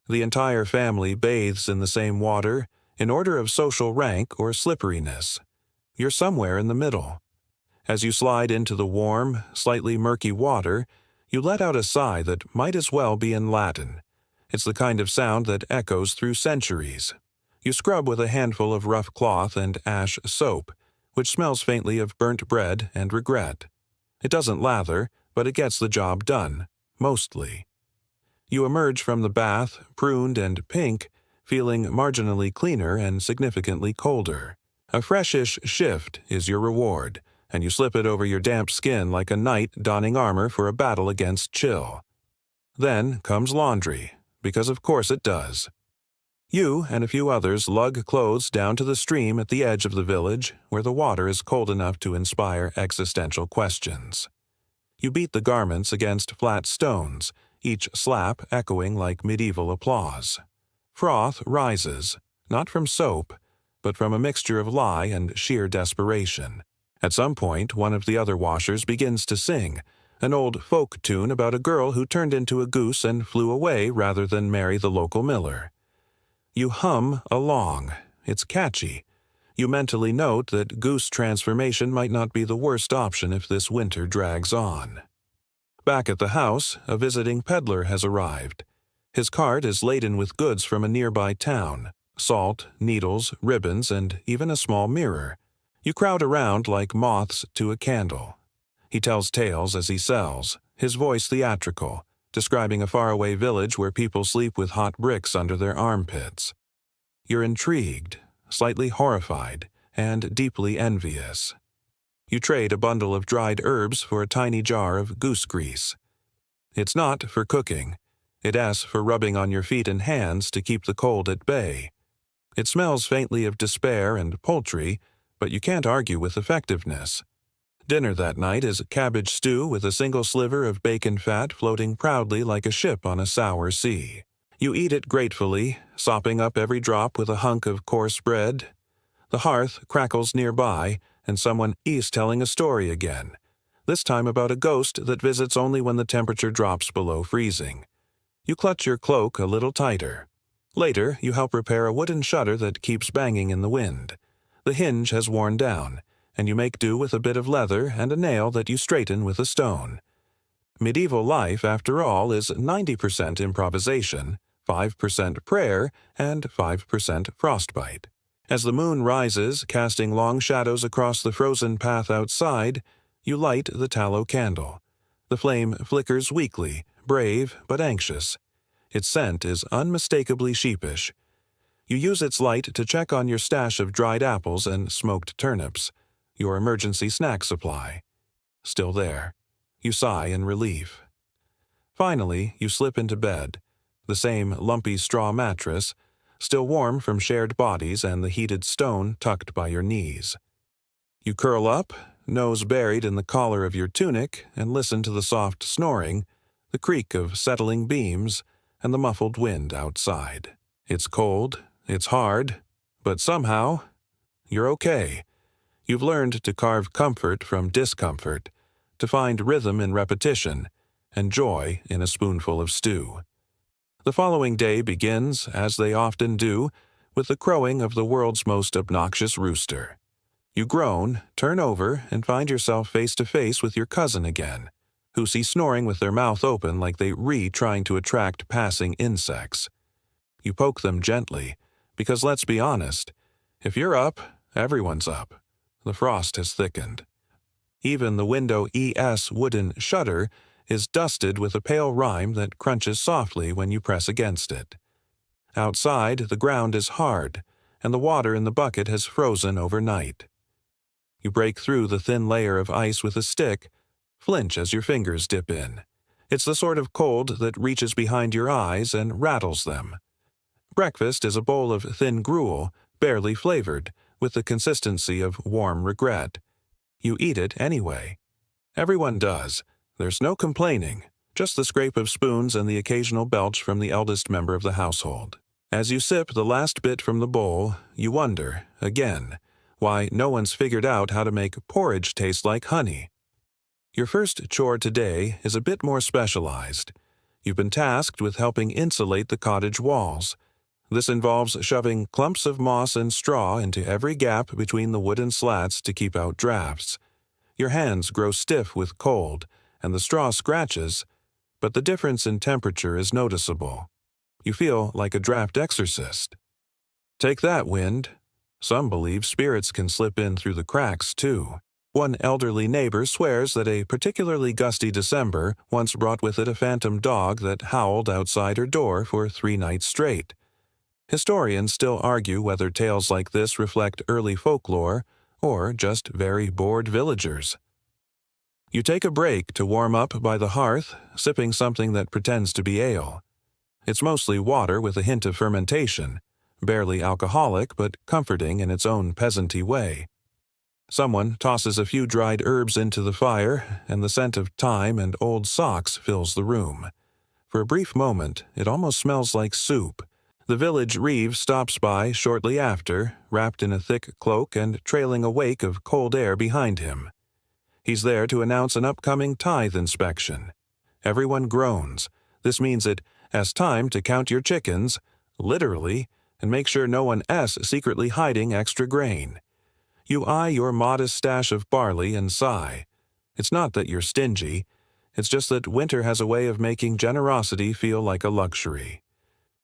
The entire family bathes in the same water, in order of social rank or slipperiness. You're somewhere in the middle. As you slide into the warm, slightly murky water, you let out a sigh that might as well be in Latin. It's the kind of sound that echoes through centuries. You scrub with a handful of rough cloth and ash soap, which smells faintly of burnt bread and regret. It doesn't lather, but it gets the job done, mostly. You emerge from the bath, pruned and pink, feeling marginally cleaner and significantly colder. A freshish shift is your reward, and you slip it over your damp skin like a knight donning armor for a battle against chill. Then comes laundry, because of course it does. You and a few others lug clothes down to the stream at the edge of the village, where the water is cold enough to inspire existential questions. You beat the garments against flat stones, each slap echoing like medieval applause. Froth rises, not from soap, but from a mixture of lie and sheer desperation. At some point, one of the other washers begins to sing, an old folk tune about a girl who turned into a goose and flew away rather than marry the local miller. You hum along. It's catchy. You mentally note that goose transformation might not be the worst option if this winter drags on. Back at the house, a visiting peddler has arrived. His cart is laden with goods from a nearby town: salt, needles, ribbons, and even a small mirror. You crowd around like moths to a candle. He tells tales as he sells, his voice theatrical, describing a faraway village where people sleep with hot bricks under their armpits. You're intrigued, slightly horrified, and deeply envious. You trade a bundle of dried herbs for a tiny jar of goose grease. It's not for cooking. It asks for rubbing on your feet and hands to keep the cold at bay. It smells faintly of despair and poultry, but you can't argue with effectiveness. Dinner that night is cabbage stew with a single sliver of bacon fat floating proudly like a ship on a sour sea. You eat it gratefully, sopping up every drop with a hunk of coarse bread. The hearth crackles nearby, and someone is telling a story again, this time about a ghost that visits only when the temperature drops below freezing. You clutch your cloak a little tighter. Later, you help repair a wooden shutter that keeps banging in the wind. The hinge has worn down, and you make do with a bit of leather and a nail that you straighten with a stone. Medieval life, after all, is 90% improvisation, 5% prayer, and 5% frostbite. As the moon rises, casting long shadows across the frozen path outside, you light the tallow candle. The flame flickers weakly, brave but anxious. Its scent is unmistakably sheepish. You use its light to check on your stash of dried apples and smoked turnips, your emergency snack supply. Still there. You sigh in relief. Finally, you slip into bed, the same lumpy straw mattress, still warm from shared bodies and the heated stone tucked by your knees. You curl up, nose buried in the collar of your tunic, and listen to the soft snoring, the creak of settling beams, and the muffled wind outside. It's cold, it's hard, but somehow, you're okay. You've learned to carve comfort from discomfort, to find rhythm in repetition, and joy in a spoonful of stew. The following day begins, as they often do, with the crowing of the world's most obnoxious rooster. You groan, turn over, and find yourself face to face with your cousin again, who see snoring with their mouth open like they trying to attract passing insects. You poke them gently, because let's be honest, if you're up, everyone's up. The frost has thickened. Even the window ES wooden shutter is dusted with a pale rime that crunches softly when you press against it. Outside, the ground is hard, and the water in the bucket has frozen overnight. You break through the thin layer of ice with a stick, flinch as your fingers dip in. It's the sort of cold that reaches behind your eyes and rattles them. Breakfast is a bowl of thin gruel, barely flavored, with the consistency of warm regret. You eat it anyway. Everyone does. There's no complaining, just the scrape of spoons and the occasional belch from the eldest member of the household. As you sip the last bit from the bowl, you wonder, again, why no one's figured out how to make porridge taste like honey. Your first chore today is a bit more specialized. You've been tasked with helping insulate the cottage walls. This involves shoving clumps of moss and straw into every gap between the wooden slats to keep out drafts. Your hands grow stiff with cold, and the straw scratches, but the difference in temperature is noticeable. You feel like a draft exorcist. Take that, wind. Some believe spirits can slip in through the cracks, too. One elderly neighbor swears that a particularly gusty December once brought with it a phantom dog that howled outside her door for 3 nights straight. Historians still argue whether tales like this reflect early folklore or just very bored villagers. You take a break to warm up by the hearth, sipping something that pretends to be ale. It's mostly water with a hint of fermentation, barely alcoholic but comforting in its own peasanty way. Someone tosses a few dried herbs into the fire, and the scent of thyme and old socks fills the room. For a brief moment, it almost smells like soup. The village reeve stops by shortly after, wrapped in a thick cloak and trailing a wake of cold air behind him. He's there to announce an upcoming tithe inspection. Everyone groans. This means it has time to count your chickens, literally, and make sure no one is secretly hiding extra grain. You eye your modest stash of barley and sigh. It's not that you're stingy. It's just that winter has a way of making generosity feel like a luxury.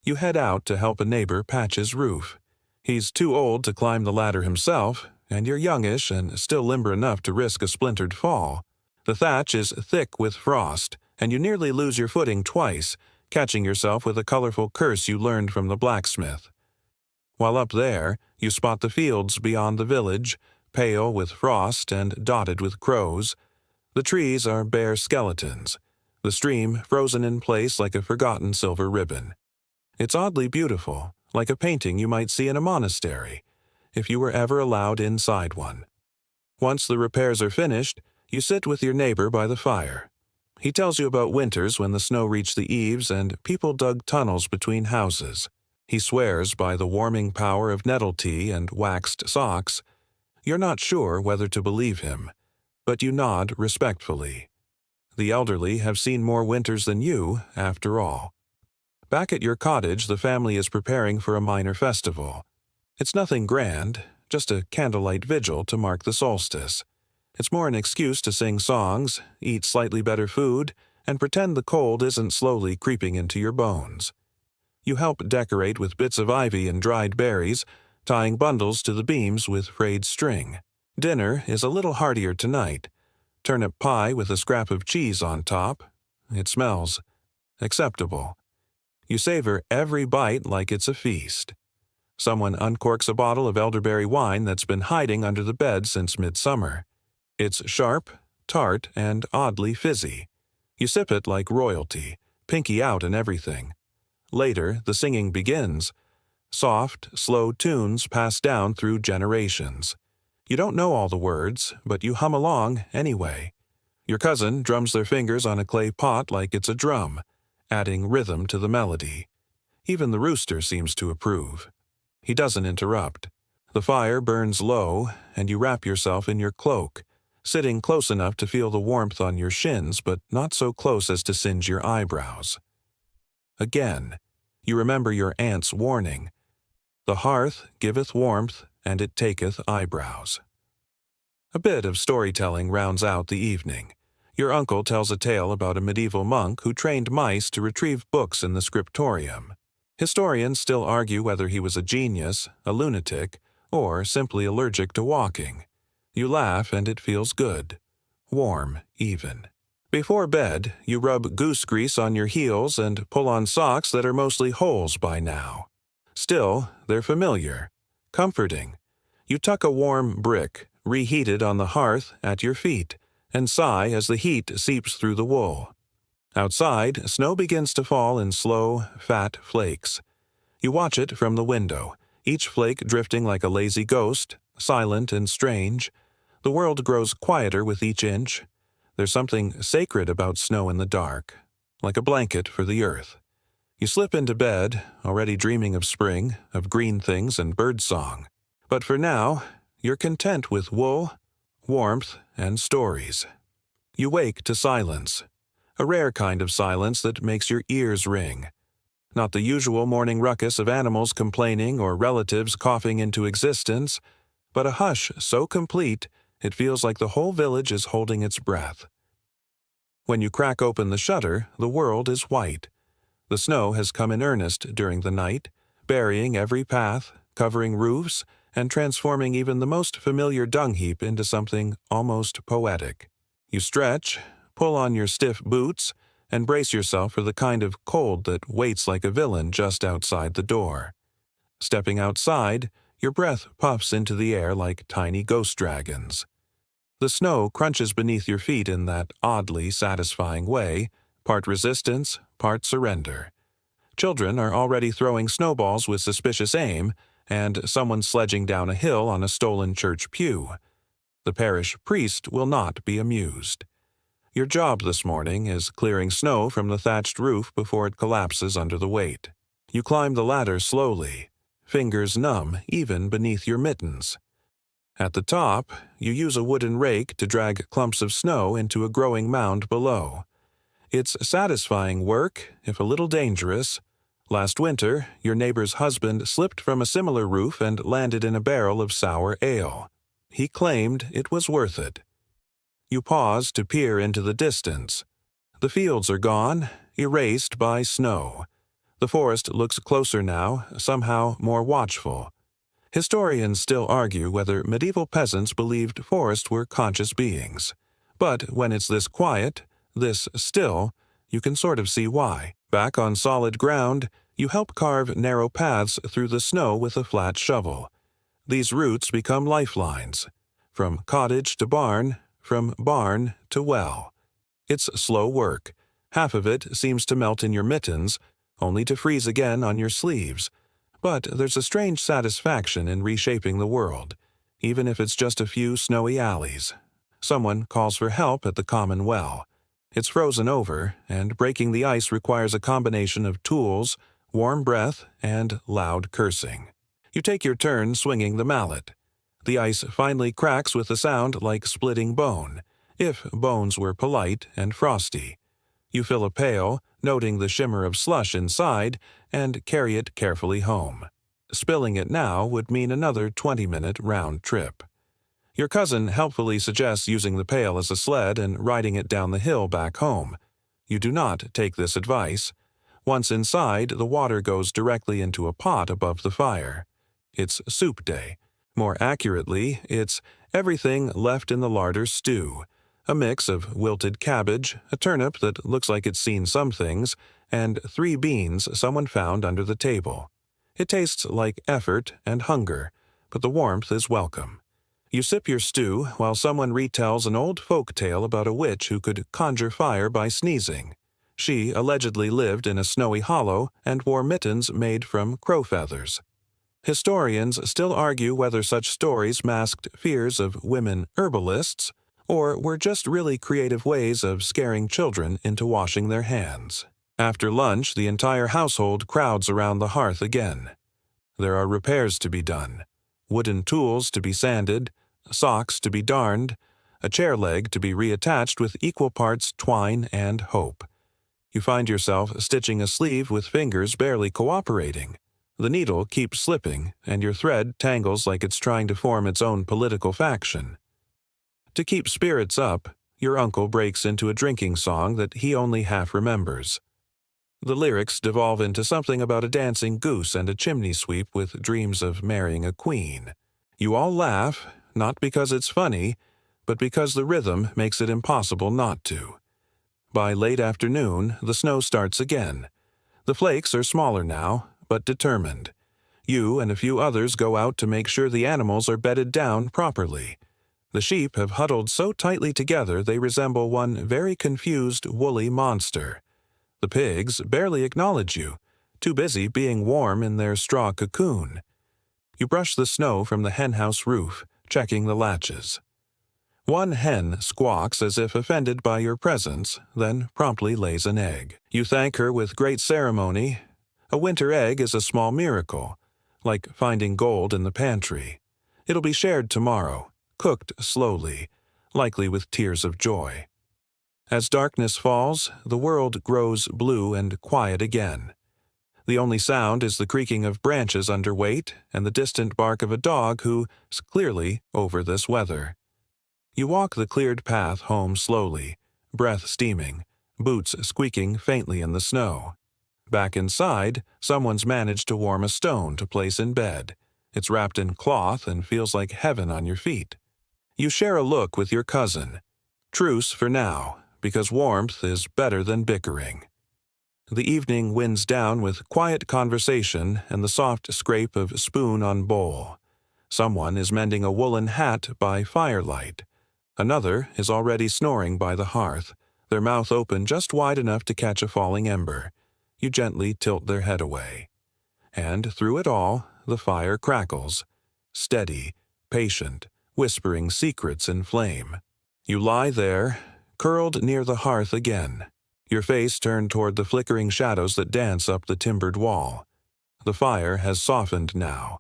You head out to help a neighbor patch his roof. He's too old to climb the ladder himself, and you're youngish and still limber enough to risk a splintered fall. The thatch is thick with frost, and you nearly lose your footing twice, catching yourself with a colorful curse you learned from the blacksmith. While up there, you spot the fields beyond the village, pale with frost and dotted with crows. The trees are bare skeletons, the stream frozen in place like a forgotten silver ribbon. It's oddly beautiful, like a painting you might see in a monastery, if you were ever allowed inside one. Once the repairs are finished, you sit with your neighbor by the fire. He tells you about winters when the snow reached the eaves and people dug tunnels between houses. He swears by the warming power of nettle tea and waxed socks. You're not sure whether to believe him, but you nod respectfully. The elderly have seen more winters than you, after all. Back at your cottage, the family is preparing for a minor festival. It's nothing grand, just a candlelight vigil to mark the solstice. It's more an excuse to sing songs, eat slightly better food, and pretend the cold isn't slowly creeping into your bones. You help decorate with bits of ivy and dried berries, tying bundles to the beams with frayed string. Dinner is a little heartier tonight. Turnip pie with a scrap of cheese on top. It smells acceptable. You savor every bite like it's a feast. Someone uncorks a bottle of elderberry wine that's been hiding under the bed since midsummer. It's sharp, tart, and oddly fizzy. You sip it like royalty, pinky out and everything. Later, the singing begins. Soft, slow tunes passed down through generations. You don't know all the words, but you hum along anyway. Your cousin drums their fingers on a clay pot like it's a drum, adding rhythm to the melody. Even the rooster seems to approve. He doesn't interrupt. The fire burns low, and you wrap yourself in your cloak, sitting close enough to feel the warmth on your shins, but not so close as to singe your eyebrows. Again, you remember your aunt's warning. The hearth giveth warmth, and it taketh eyebrows. A bit of storytelling rounds out the evening. Your uncle tells a tale about a medieval monk who trained mice to retrieve books in the scriptorium. Historians still argue whether he was a genius, a lunatic, or simply allergic to walking. You laugh and it feels good. Warm, even. Before bed, you rub goose grease on your heels and pull on socks that are mostly holes by now. Still, they're familiar. Comforting. You tuck a warm brick, reheated on the hearth, at your feet, and sigh as the heat seeps through the wool. Outside, snow begins to fall in slow, fat flakes. You watch it from the window, each flake drifting like a lazy ghost, silent and strange. The world grows quieter with each inch. There's something sacred about snow in the dark, like a blanket for the earth. You slip into bed, already dreaming of spring, of green things and birdsong. But for now, you're content with wool, warmth, and stories. You wake to silence, a rare kind of silence that makes your ears ring. Not the usual morning ruckus of animals complaining or relatives coughing into existence, but a hush so complete it feels like the whole village is holding its breath. When you crack open the shutter, the world is white. The snow has come in earnest during the night, burying every path, covering roofs, and transforming even the most familiar dung heap into something almost poetic. You stretch, pull on your stiff boots, and brace yourself for the kind of cold that waits like a villain just outside the door. Stepping outside, your breath puffs into the air like tiny ghost dragons. The snow crunches beneath your feet in that oddly satisfying way, part resistance, part surrender. Children are already throwing snowballs with suspicious aim, and someone sledging down a hill on a stolen church pew. The parish priest will not be amused. Your job this morning is clearing snow from the thatched roof before it collapses under the weight. You climb the ladder slowly, fingers numb even beneath your mittens. At the top, you use a wooden rake to drag clumps of snow into a growing mound below. It's satisfying work, if a little dangerous. Last winter, your neighbor's husband slipped from a similar roof and landed in a barrel of sour ale. He claimed it was worth it. You pause to peer into the distance. The fields are gone, erased by snow. The forest looks closer now, somehow more watchful. Historians still argue whether medieval peasants believed forests were conscious beings. But when it's this quiet, this still, you can sort of see why. Back on solid ground, you help carve narrow paths through the snow with a flat shovel. These roots become lifelines. From cottage to barn, from barn to well. It's slow work. Half of it seems to melt in your mittens, only to freeze again on your sleeves. But there's a strange satisfaction in reshaping the world, even if it's just a few snowy alleys. Someone calls for help at the common well. It's frozen over, and breaking the ice requires a combination of tools, warm breath, and loud cursing. You take your turn swinging the mallet. The ice finally cracks with a sound like splitting bone, if bones were polite and frosty. You fill a pail, noting the shimmer of slush inside, and carry it carefully home. Spilling it now would mean another 20-minute round trip. Your cousin helpfully suggests using the pail as a sled and riding it down the hill back home. You do not take this advice. Once inside, the water goes directly into a pot above the fire. It's soup day. More accurately, it's everything left in the larder stew. A mix of wilted cabbage, a turnip that looks like it's seen some things, and 3 beans someone found under the table. It tastes like effort and hunger, but the warmth is welcome. You sip your stew while someone retells an old folk tale about a witch who could conjure fire by sneezing. She allegedly lived in a snowy hollow and wore mittens made from crow feathers. Historians still argue whether such stories masked fears of women herbalists or were just really creative ways of scaring children into washing their hands. After lunch, the entire household crowds around the hearth again. There are repairs to be done, wooden tools to be sanded, socks to be darned, a chair leg to be reattached with equal parts twine and hope. You find yourself stitching a sleeve with fingers barely cooperating. The needle keeps slipping, and your thread tangles like it's trying to form its own political faction. To keep spirits up, your uncle breaks into a drinking song that he only half remembers. The lyrics devolve into something about a dancing goose and a chimney sweep with dreams of marrying a queen. You all laugh, not because it's funny, but because the rhythm makes it impossible not to. By late afternoon, the snow starts again. The flakes are smaller now, but determined. You and a few others go out to make sure the animals are bedded down properly. The sheep have huddled so tightly together they resemble one very confused woolly monster. The pigs barely acknowledge you, too busy being warm in their straw cocoon. You brush the snow from the henhouse roof, checking the latches. One hen squawks as if offended by your presence, then promptly lays an egg. You thank her with great ceremony. A winter egg is a small miracle, like finding gold in the pantry. It'll be shared tomorrow, cooked slowly, likely with tears of joy. As darkness falls, the world grows blue and quiet again. The only sound is the creaking of branches under weight and the distant bark of a dog who is clearly over this weather. You walk the cleared path home slowly, breath steaming, boots squeaking faintly in the snow. Back inside, someone's managed to warm a stone to place in bed. It's wrapped in cloth and feels like heaven on your feet. You share a look with your cousin. Truce for now, because warmth is better than bickering. The evening winds down with quiet conversation and the soft scrape of spoon on bowl. Someone is mending a woolen hat by firelight. Another is already snoring by the hearth, their mouth open just wide enough to catch a falling ember. You gently tilt their head away. And through it all, the fire crackles, steady, patient, whispering secrets in flame. You lie there, curled near the hearth again, your face turned toward the flickering shadows that dance up the timbered wall. The fire has softened now,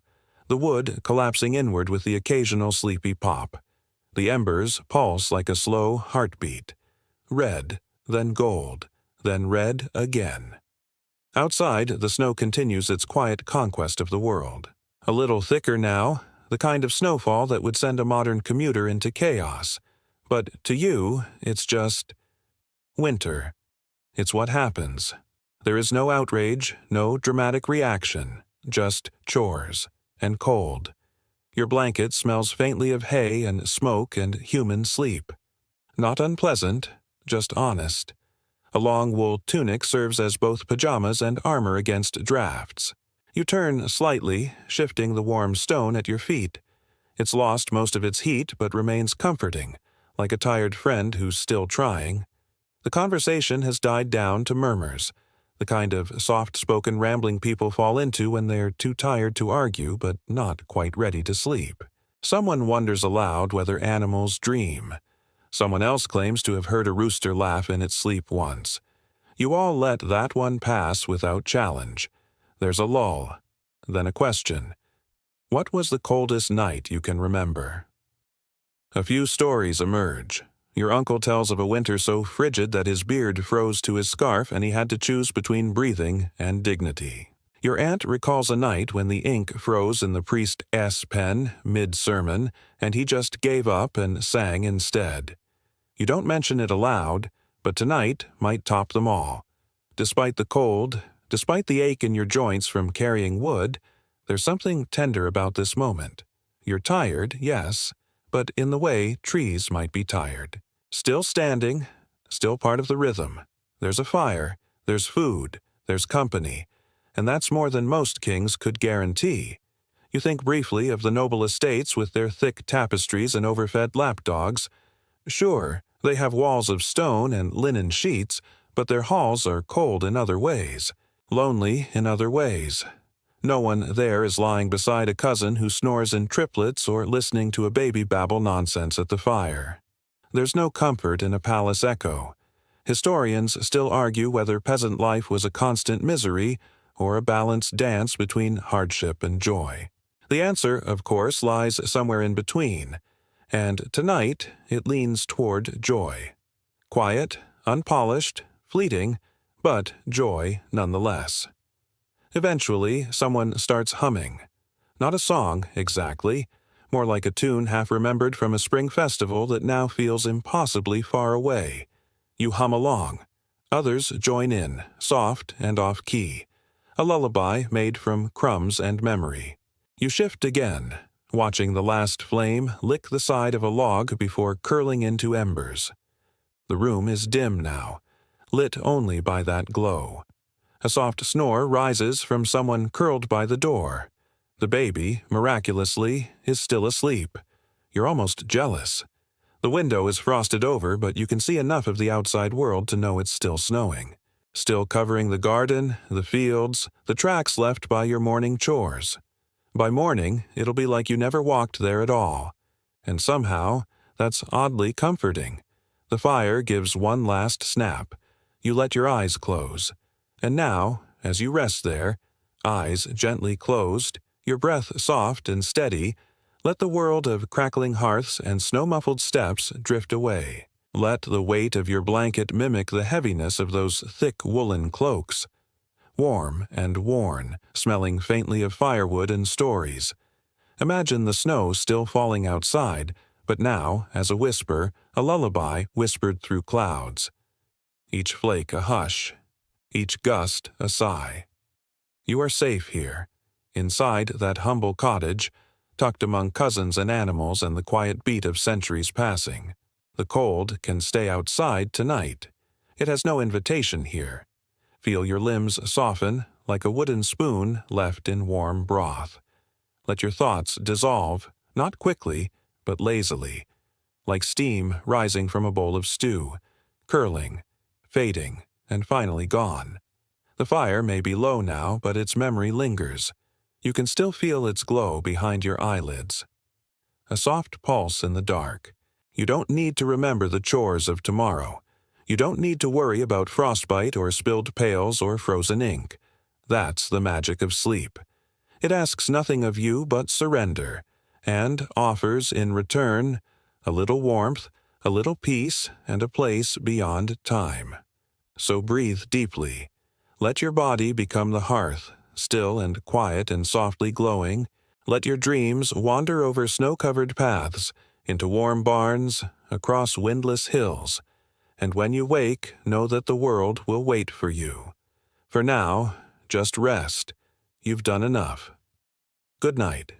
the wood collapsing inward with the occasional sleepy pop. The embers pulse like a slow heartbeat. Red, then gold, then red again. Outside, the snow continues its quiet conquest of the world. A little thicker now, the kind of snowfall that would send a modern commuter into chaos. But to you, it's just winter. It's what happens. There is no outrage, no dramatic reaction, just chores and cold. Your blanket smells faintly of hay and smoke and human sleep. Not unpleasant, just honest. A long wool tunic serves as both pajamas and armor against drafts. You turn slightly, shifting the warm stone at your feet. It's lost most of its heat but remains comforting, like a tired friend who's still trying. The conversation has died down to murmurs, the kind of soft-spoken rambling people fall into when they're too tired to argue but not quite ready to sleep. Someone wonders aloud whether animals dream. Someone else claims to have heard a rooster laugh in its sleep once. You all let that one pass without challenge. There's a lull, then a question. What was the coldest night you can remember? A few stories emerge. Your uncle tells of a winter so frigid that his beard froze to his scarf and he had to choose between breathing and dignity. Your aunt recalls a night when the ink froze in the priest's pen mid-sermon and he just gave up and sang instead. You don't mention it aloud, but tonight might top them all. Despite the cold, despite the ache in your joints from carrying wood, There's something tender about this moment. You're tired, yes, but in the way trees might be tired. Still standing, still part of the rhythm. There's a fire, there's food, there's company, and that's more than most kings could guarantee. You think briefly of the noble estates with their thick tapestries and overfed lapdogs. Sure, they have walls of stone and linen sheets, but their halls are cold in other ways, lonely in other ways. No one there is lying beside a cousin who snores in triplets or listening to a baby babble nonsense at the fire. There's no comfort in a palace echo. Historians still argue whether peasant life was a constant misery or a balanced dance between hardship and joy. The answer, of course, lies somewhere in between, and tonight it leans toward joy. Quiet, unpolished, fleeting, but joy nonetheless. Eventually, someone starts humming. Not a song, exactly, more like a tune half-remembered from a spring festival that now feels impossibly far away. You hum along. Others join in, soft and off-key. A lullaby made from crumbs and memory. You shift again, watching the last flame lick the side of a log before curling into embers. The room is dim now, lit only by that glow. A soft snore rises from someone curled by the door. The baby, miraculously, is still asleep. You're almost jealous. The window is frosted over, but you can see enough of the outside world to know it's still snowing. Still covering the garden, the fields, the tracks left by your morning chores. By morning, it'll be like you never walked there at all. And somehow, that's oddly comforting. The fire gives one last snap. You let your eyes close. And now, as you rest there, eyes gently closed, your breath soft and steady, let the world of crackling hearths and snow-muffled steps drift away. Let the weight of your blanket mimic the heaviness of those thick woolen cloaks. Warm and worn, smelling faintly of firewood and stories. Imagine the snow still falling outside, but now, as a whisper, a lullaby whispered through clouds. Each flake a hush, each gust a sigh. You are safe here, inside that humble cottage, tucked among cousins and animals and the quiet beat of centuries passing. The cold can stay outside tonight. It has no invitation here. Feel your limbs soften like a wooden spoon left in warm broth. Let your thoughts dissolve, not quickly, but lazily, like steam rising from a bowl of stew, curling, fading, and finally gone. The fire may be low now, but its memory lingers. You can still feel its glow behind your eyelids. A soft pulse in the dark. You don't need to remember the chores of tomorrow. You don't need to worry about frostbite or spilled pails or frozen ink. That's the magic of sleep. It asks nothing of you but surrender, and offers in return a little warmth, a little peace, and a place beyond time. So breathe deeply. Let your body become the hearth, still and quiet and softly glowing. Let your dreams wander over snow-covered paths, into warm barns, across windless hills. And when you wake, know that the world will wait for you. For now, just rest. You've done enough. Good night.